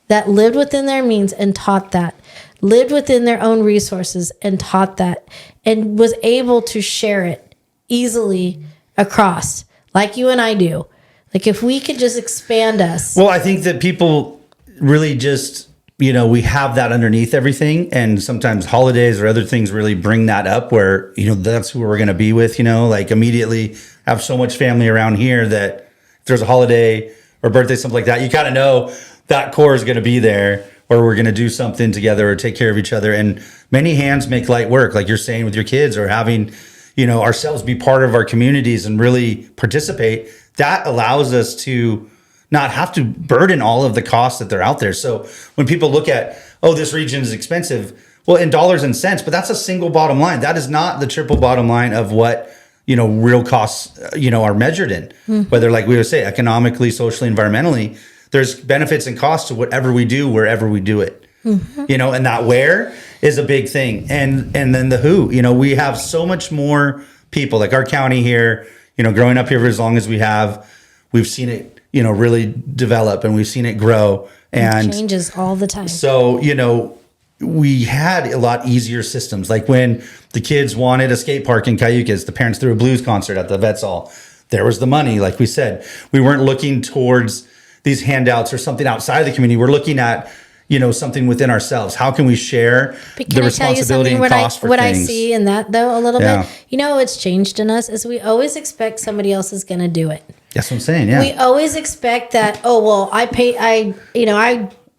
that lived within their means and taught that, lived within their own resources and taught that, and was able to share it easily across, like you and I do. Like if we could just expand us. Well, I think that people really just, you know, we have that underneath everything. And sometimes holidays or other things really bring that up where, you know, that's who we're going to be with, you know, like immediately have so much family around here that if there's a holiday or birthday, something like that, you kind of know that core is going to be there, or we're going to do something together or take care of each other. And many hands make light work, like you're saying with your kids, or having, you know, ourselves be part of our communities and really participate. That allows us to not have to burden all of the costs that they're out there. So when people look at, oh, this region is expensive, well, in dollars and cents, but that's a single bottom line. That is not the triple bottom line of what, you know, real costs, you know, are measured in. Mm-hmm. Whether, like we would say, economically, socially, environmentally, there's benefits and costs to whatever we do, wherever we do it. Mm-hmm. You know, and that where is a big thing. And then the who, you know, we have so much more people, like our county here, you know, growing up here for as long as we have, we've seen it, you know, really develop, and we've seen it grow. And it changes all the time. So, you know, we had a lot easier systems. Like when the kids wanted a skate park in Cayucas, the parents threw a blues concert at the Vets Hall. There was the money. Like we said, we weren't looking towards these handouts or something outside of the community. We're looking at, you know, something within ourselves. How can we share the responsibility and cost for things? What I see in that, though, a little bit, you know, what's changed in us is we always expect somebody else is going to do it. That's what I'm saying. Yeah. We always expect that. Oh, well, I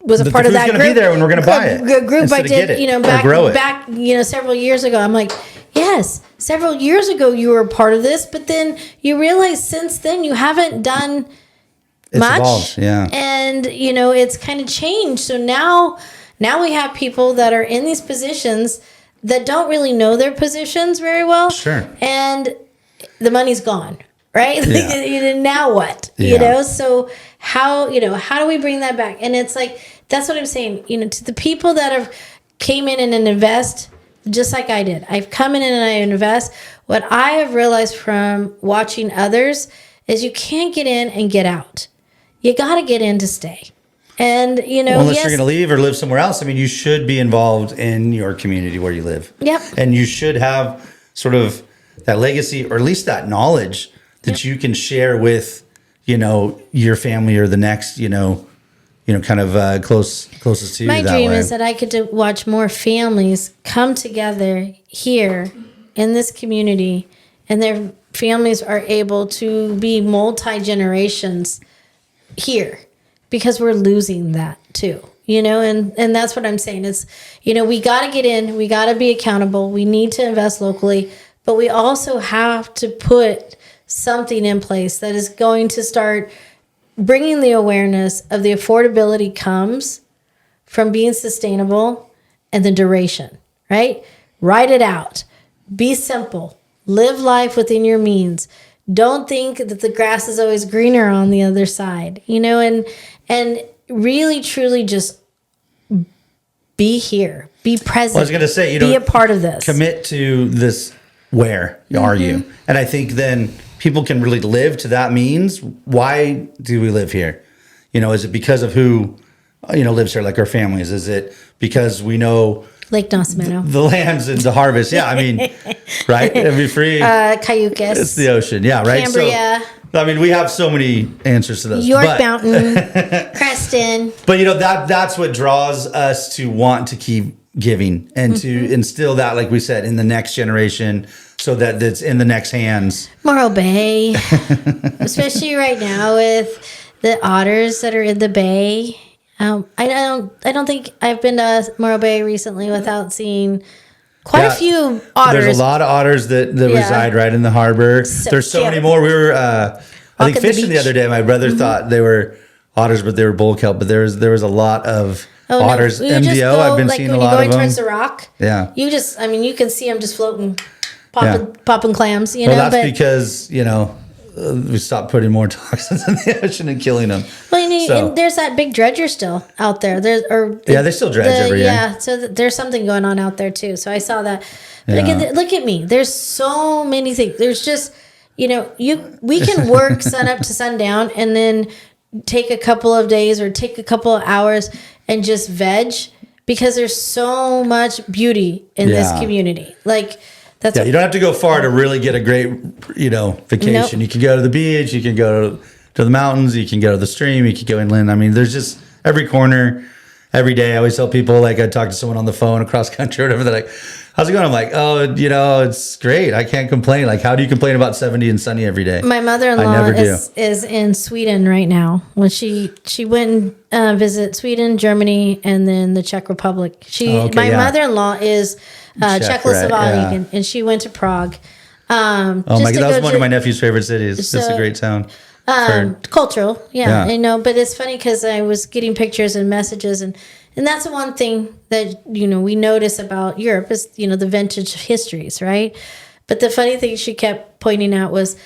was a part of that group. Be there when we're going to buy it. Group I did, you know, back, you know, several years ago. I'm like, yes, several years ago you were a part of this, but then you realize since then you haven't done much. Evolved, yeah. And, you know, it's kind of changed. So now we have people that are in these positions that don't really know their positions very well. Sure. And the money's gone, right? Yeah. Now what? Yeah. You know, so how do we bring that back? And it's like, that's what I'm saying, you know, to the people that have came in and invest, just like I did. I've come in and I invest. What I have realized from watching others is you can't get in and get out. You got to get in to stay. And, unless you're going to leave or live somewhere else, I mean, you should be involved in your community where you live. Yep. And you should have sort of that legacy, or at least that knowledge that you can share with, your family or the next, kind of closest to you. My dream is that I could watch more families come together here in this community, and their families are able to be multi-generations here, because we're losing that too, and that's what I'm saying. It's, we got to get in, we got to be accountable. We need to invest locally, but we also have to put something in place that is going to start bringing the awareness of the affordability comes from being sustainable and the duration, right? Write it out. Be simple. Live life within your means. Don't think that the grass is always greener on the other side, and really, truly just be here, be present. Well, I was going to say, be a part of this. Commit to this. Where are you? And I think then people can really live to that means. Why do we live here? Is it because of who, lives here, like our families? Is it because we know Lake Nacimiento, the lands and the harvest? Yeah, I mean, right? It'd be free. Cayucas. It's the ocean. Yeah, right. Cambria. So, I mean, we have so many answers to those. York Mountain, Creston. But that's what draws us to want to keep giving and to instill that, like we said, in the next generation, so that it's in the next hands. Morro Bay, especially right now with the otters that are in the bay. I don't think I've been to Morro Bay recently without seeing quite a few otters. There's a lot of otters that reside right in the harbor. There's so many more. We were, I think, fishing the other day. My brother thought they were otters, but they were bull kelp. But there was a lot of otters. No. MDO, I've been seeing a lot of them. When you're going towards the rock, you can see them just floating, popping clams. Well, that's because we stopped putting more toxins in the ocean and killing them. Well, and there's that big dredger still out there. They still dredge every year. Yeah, so there's something going on out there too. So I saw that. But again, look at me. There's so many things. There's just we can work sun up to sundown and then take a couple of days or take a couple of hours and just veg, because there's so much beauty in this community. Like. You don't have to go far to really get a great, vacation. Nope. You can go to the beach, you can go to the mountains, you can go to the stream, you can go inland. I mean, there's just every corner, every day. I always tell people, like, I talk to someone on the phone across country or whatever, they're like, how's it going? I'm like, oh, it's great. I can't complain. Like, how do you complain about 70 and sunny every day? My mother-in-law is in Sweden right now. When she went and visit Sweden, Germany, and then the Czech Republic. My mother-in-law is Czechoslovakian, and she went to Prague. That was one of my nephew's favorite cities. It's a great town. Cultural, but it's funny because I was getting pictures and messages, and that's the one thing that we notice about Europe is the vintage histories, right? But the funny thing she kept pointing out was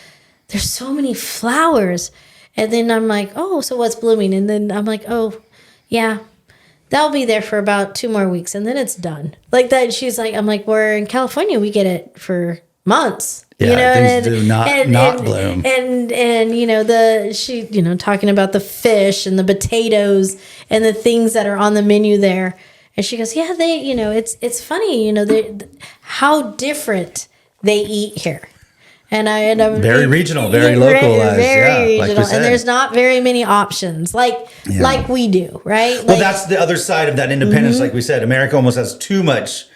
there's so many flowers, and then I'm like, oh, so what's blooming? And then I'm like, oh, yeah. That'll be there for about 2 more weeks, and then it's done. Like that. She's like, I'm like, we're in California. We get it for months. Things do not bloom. And she talking about the fish and the potatoes and the things that are on the menu there. And she goes, yeah, they, it's funny, how different they eat here. And I'm very regional, very localized, very regional, like and there's not very many options like we do, right? Well, that's the other side of that independence. Like we said, America almost has too much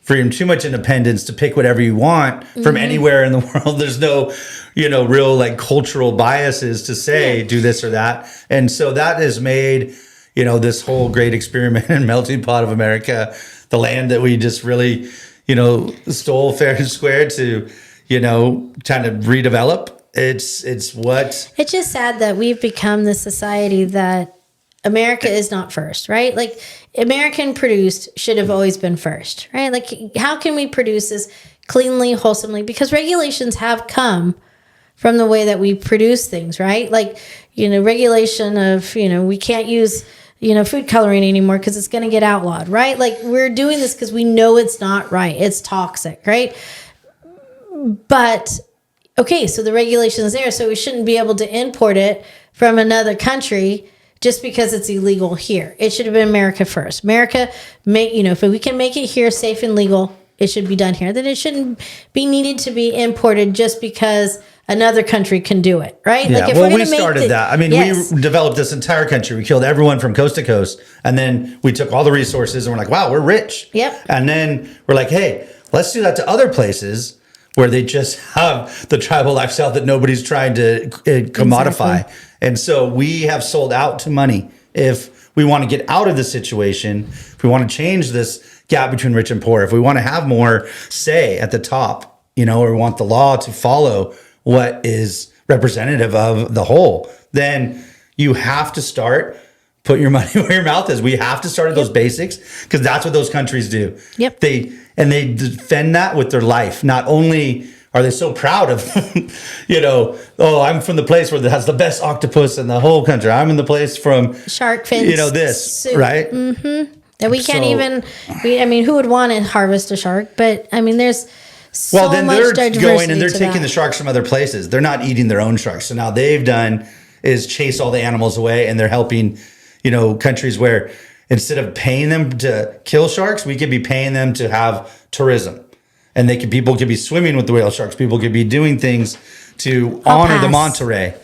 freedom, too much independence to pick whatever you want from anywhere in the world. There's no, real like cultural biases to say do this or that, and so that has made this whole great experiment and melting pot of America, the land that we just really stole fair and square to. Trying to redevelop. It's just sad that we've become the society that America is not first, right? Like American produced should have always been first, right? Like how can we produce this cleanly, wholesomely? Because regulations have come from the way that we produce things, right? Like, regulation of, we can't use, food coloring anymore because it's going to get outlawed, right? Like we're doing this because we know it's not right. It's toxic, right? But, okay, so the regulation is there, so we shouldn't be able to import it from another country just because it's illegal here. It should have been America first. America, if we can make it here safe and legal, it should be done here. Then it shouldn't be needed to be imported just because another country can do it, right? Yeah. Like if we started that. I mean, we developed this entire country. We killed everyone from coast to coast. And then we took all the resources and we're like, wow, we're rich. Yep. And then we're like, hey, let's do that to other places where they just have the tribal lifestyle that nobody's trying to commodify. Exactly. And so we have sold out to money. If we want to get out of this situation, if we want to change this gap between rich and poor, if we want to have more say at the top, or we want the law to follow what is representative of the whole, then you have to start putting your money where your mouth is. We have to start at those basics because that's what those countries do. Yep. They defend that with their life. Not only are they so proud of, I'm from the place where it has the best octopus in the whole country. I'm in the place from shark fins, this, right? Mm-hmm. That we can't who would want to harvest a shark? But I mean, there's then they're going and they're taking the sharks from other places. They're not eating their own sharks. So now they've done is chase all the animals away, and they're helping, countries where instead of paying them to kill sharks, we could be paying them to have tourism. And people could be swimming with the whale sharks. People could be doing things to honor the manta ray.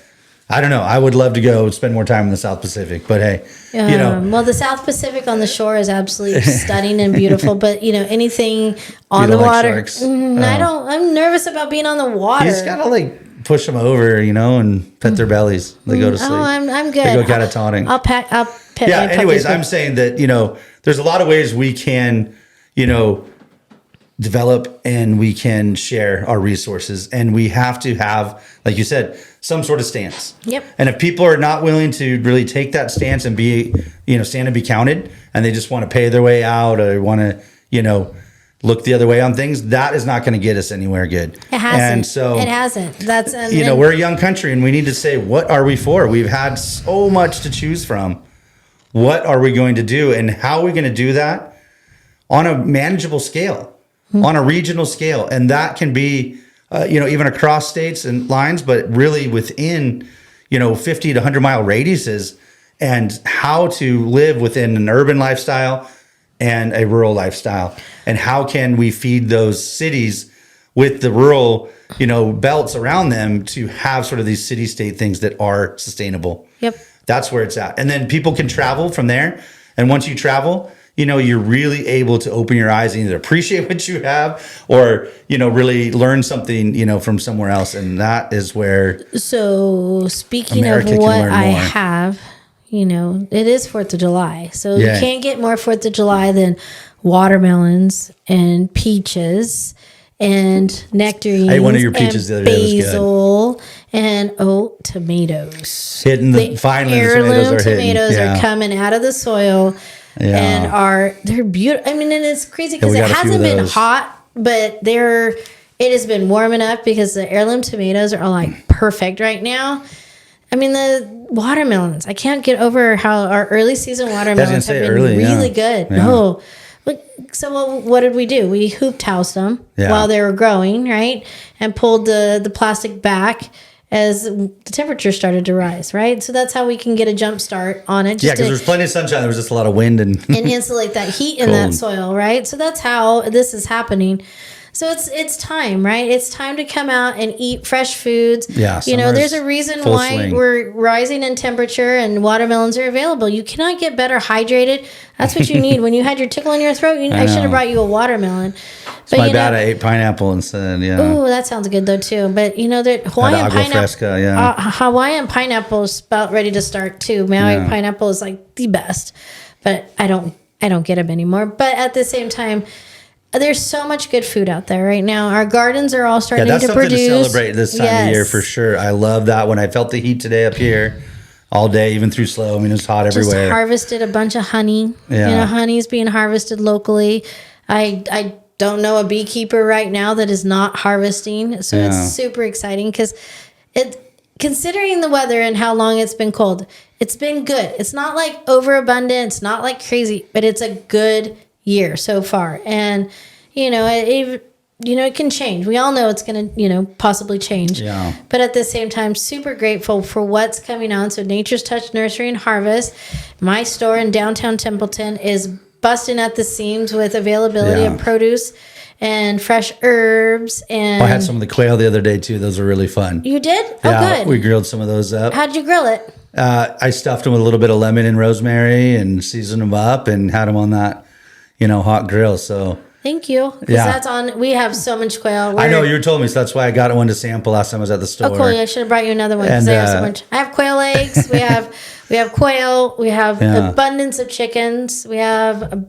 I don't know. I would love to go spend more time in the South Pacific, but hey, Well, the South Pacific on the shore is absolutely stunning and beautiful, but anything on the water, sharks? I'm nervous about being on the water. You just gotta push them over, and pet their bellies. They go to sleep. Oh, I'm good. They go catatonic. I'll pet yeah. my Anyways, puppies. I'm saying that there's a lot of ways we can develop and we can share our resources, and we have to have, like you said, some sort of stance. Yep. And if people are not willing to really take that stance and be, stand and be counted, and they just want to pay their way out or want to, look the other way on things, that is not going to get us anywhere good. It hasn't. And so it hasn't. That's we're a young country, and we need to say, what are we for? We've had so much to choose from. What are we going to do, and how are we going to do that on a manageable scale, on a regional scale? And that can be, even across states and lines, but really within, 50 to 100 mile radiuses, and how to live within an urban lifestyle and a rural lifestyle. And how can we feed those cities with the rural, belts around them to have sort of these city state things that are sustainable. Yep. That's where it's at. And then people can travel from there. And once you travel, you're really able to open your eyes and either appreciate what you have or, really learn something, from somewhere else. And that is where. So speaking America of what I have, it is 4th of July. So you can't get more 4th of July than watermelons and peaches and nectarines. I ate one of your peaches the other day. Basil and tomatoes. Hitting finally heirloom tomatoes are coming out of the soil. Yeah. And they're beautiful. I mean, and it's crazy because it hasn't been hot, but it has been warm enough because the heirloom tomatoes are perfect right now. I mean, the watermelons, I can't get over how our early season watermelons have been really good. Yeah. No. So what did we do? We hooped housed them while they were growing, right? And pulled the plastic back as the temperature started to rise, right? So that's how we can get a jump start on it. Because there's plenty of sunshine. There was just a lot of wind and insulate that heat in that soil, right? So that's how this is happening. So it's time, right? It's time to come out and eat fresh foods. Yeah, there's a reason why we're rising in temperature and watermelons are available. You cannot get better hydrated. That's what you need. When you had your tickle in your throat, I should have brought you a watermelon. It's my bad. I ate pineapple instead. Yeah. Oh, that sounds good though too. But the Hawaiian pineapple, Hawaiian pineapple is about ready to start too. Maui pineapple is the best, but I don't get them anymore. But at the same time, there's so much good food out there right now. Our gardens are all starting to produce. That's something to celebrate this time of year for sure. I love that. When I felt the heat today up here all day, even through slow. I mean, it's hot everywhere. Just harvested a bunch of honey. Yeah. Honey's being harvested locally. I don't know a beekeeper right now that is not harvesting. So it's super exciting because considering the weather and how long it's been cold, it's been good. It's not overabundant. It's not crazy, but it's a good year so far. And it can change. We all know it's going to, possibly change. Yeah. But at the same time, super grateful for what's coming on. So Nature's Touch Nursery and Harvest, my store in downtown Templeton, is busting at the seams with availability of produce and fresh herbs. And I had some of the quail the other day too. Those were really fun. You did? Yeah, Oh, good. we grilled some of those up. How'd you grill it? I stuffed them with a little bit of lemon and rosemary and seasoned them up and had them on that, hot grill. So thank you. Because that's on. We have so much quail. I know you told me, so that's why I got one to sample last time I was at the store. Oh, cool. I should have brought you another one because I have so much. I have quail eggs. we have quail. We have abundance of chickens. We have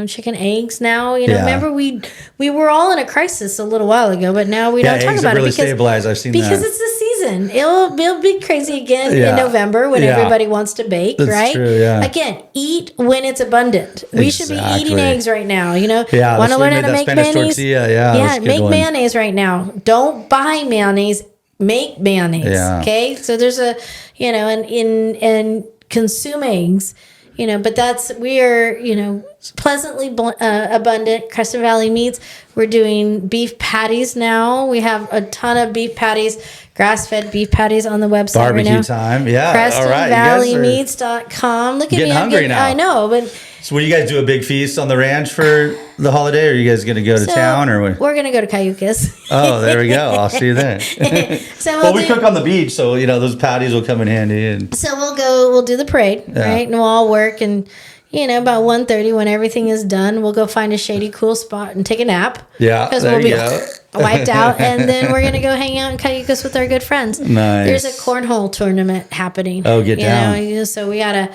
chicken eggs now. Remember we were all in a crisis a little while ago, but now we don't talk about really it stabilized. I've seen because that. it's the season. It'll be crazy again in November when everybody wants to bake, That's right? True, yeah. Again, eat when it's abundant. We should be eating eggs right now. Yeah. Want to learn how to make Spanish mayonnaise? Tortilla, yeah. Make mayonnaise right now. Don't buy mayonnaise. Make mayonnaise. Yeah. Okay. So there's a and consume eggs. But we are, pleasantly abundant. Crescent Valley Meats. We're doing beef patties now. We have a ton of beef patties, grass-fed beef patties on the website Barbecue right now. time. Yeah. CrescentValleyMeats.com. Look at getting me. hungry now. I know, but. So will you guys do a big feast on the ranch for the holiday, or are you guys going to go to town, or what? We're going to go to Cayucas. Oh, there we go. I'll see you then. So we cook on the beach, so those patties will come in handy. And so we'll do the parade, right? And we'll all work, and about 1:30 when everything is done, we'll go find a shady, cool spot and take a nap. Yeah, because we'll be wiped out, and then we're gonna go hang out in Cayucas with our good friends. Nice. There's a cornhole tournament happening. Oh, get down. So we gotta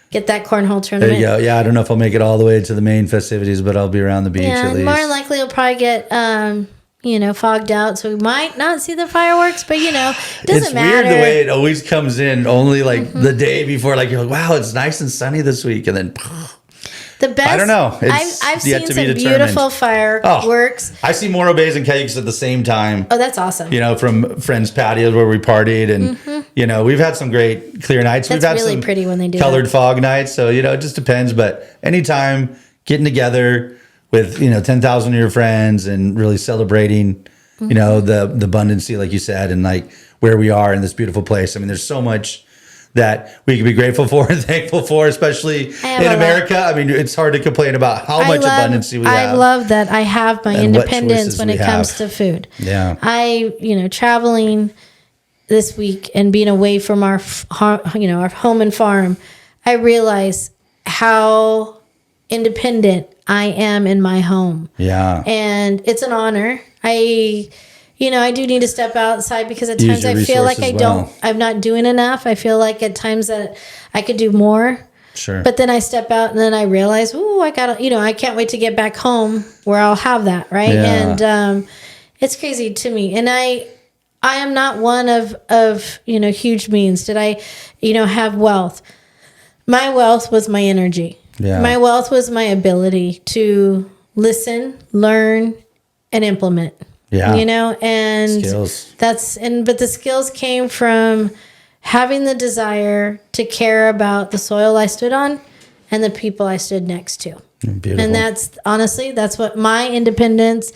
get that cornhole tournament. There you go. Yeah, I don't know if I'll make it all the way to the main festivities, but I'll be around the beach at least. More than likely we'll probably get fogged out, so we might not see the fireworks, but it doesn't matter. It's weird the way it always comes in only like the day before, like you're like, wow, it's nice and sunny this week, and then the best. I don't know. I've seen some beautiful fireworks. I see Morro Bays and Cayucas at the same time. Oh, that's awesome. From friends' patios where we partied, and we've had some great clear nights. That's we've had really some pretty when they do colored fog nights. So it just depends. But anytime getting together with 10,000 of your friends and really celebrating, the abundancy, like you said, and like where we are in this beautiful place. I mean, there's so much that we can be grateful for and thankful for, especially in America. I mean, it's hard to complain about how much abundance we have. I love that I have my independence when it comes to food. Yeah. Traveling this week and being away from our home and farm, I realize how independent I am in my home. Yeah. And it's an honor. I do need to step outside because at times I feel like I'm not doing enough. I feel like at times that I could do more. Sure. But then I step out and then I realize, I can't wait to get back home where I'll have that. Right. Yeah. And it's crazy to me. And I am not one of huge means. Did I, have wealth? My wealth was my energy. Yeah. My wealth was my ability to listen, learn, and implement. Yeah. And skills. But the skills came from having the desire to care about the soil I stood on and the people I stood next to. Beautiful. And that's what my independence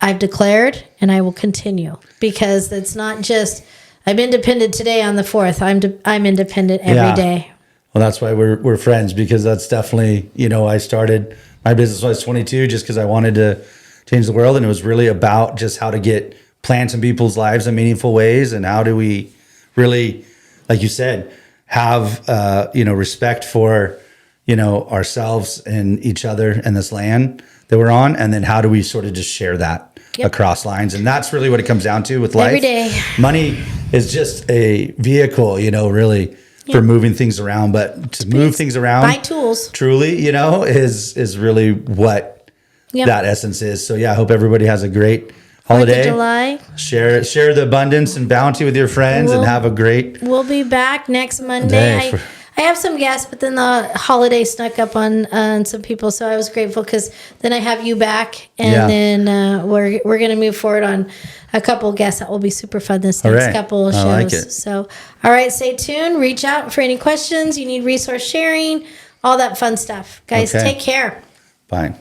I've declared, and I will continue, because it's not just I'm independent today on the 4th. I'm independent every day. Well, that's why we're friends, because that's definitely, I started my business when I was 22 just because I wanted to change the world. And it was really about just how to get plants in people's lives in meaningful ways. And how do we really, like you said, have, respect for, ourselves and each other and this land that we're on. And then how do we sort of just share that across lines? And that's really what it comes down to with life. Every day. Money is just a vehicle, really, for moving things around. But to move things around, buy tools, truly, is really what that essence is. So I hope everybody has a great holiday. July. Share the abundance and bounty with your friends, and have a great. We'll be back next Monday. I have some guests, but then the holiday snuck up on some people, so I was grateful because then I have you back, and then we're going to move forward on a couple of guests that will be super fun this next couple of shows. I like it. So, all right, stay tuned. Reach out for any questions. You need resource sharing, all that fun stuff. Guys, take care. Bye.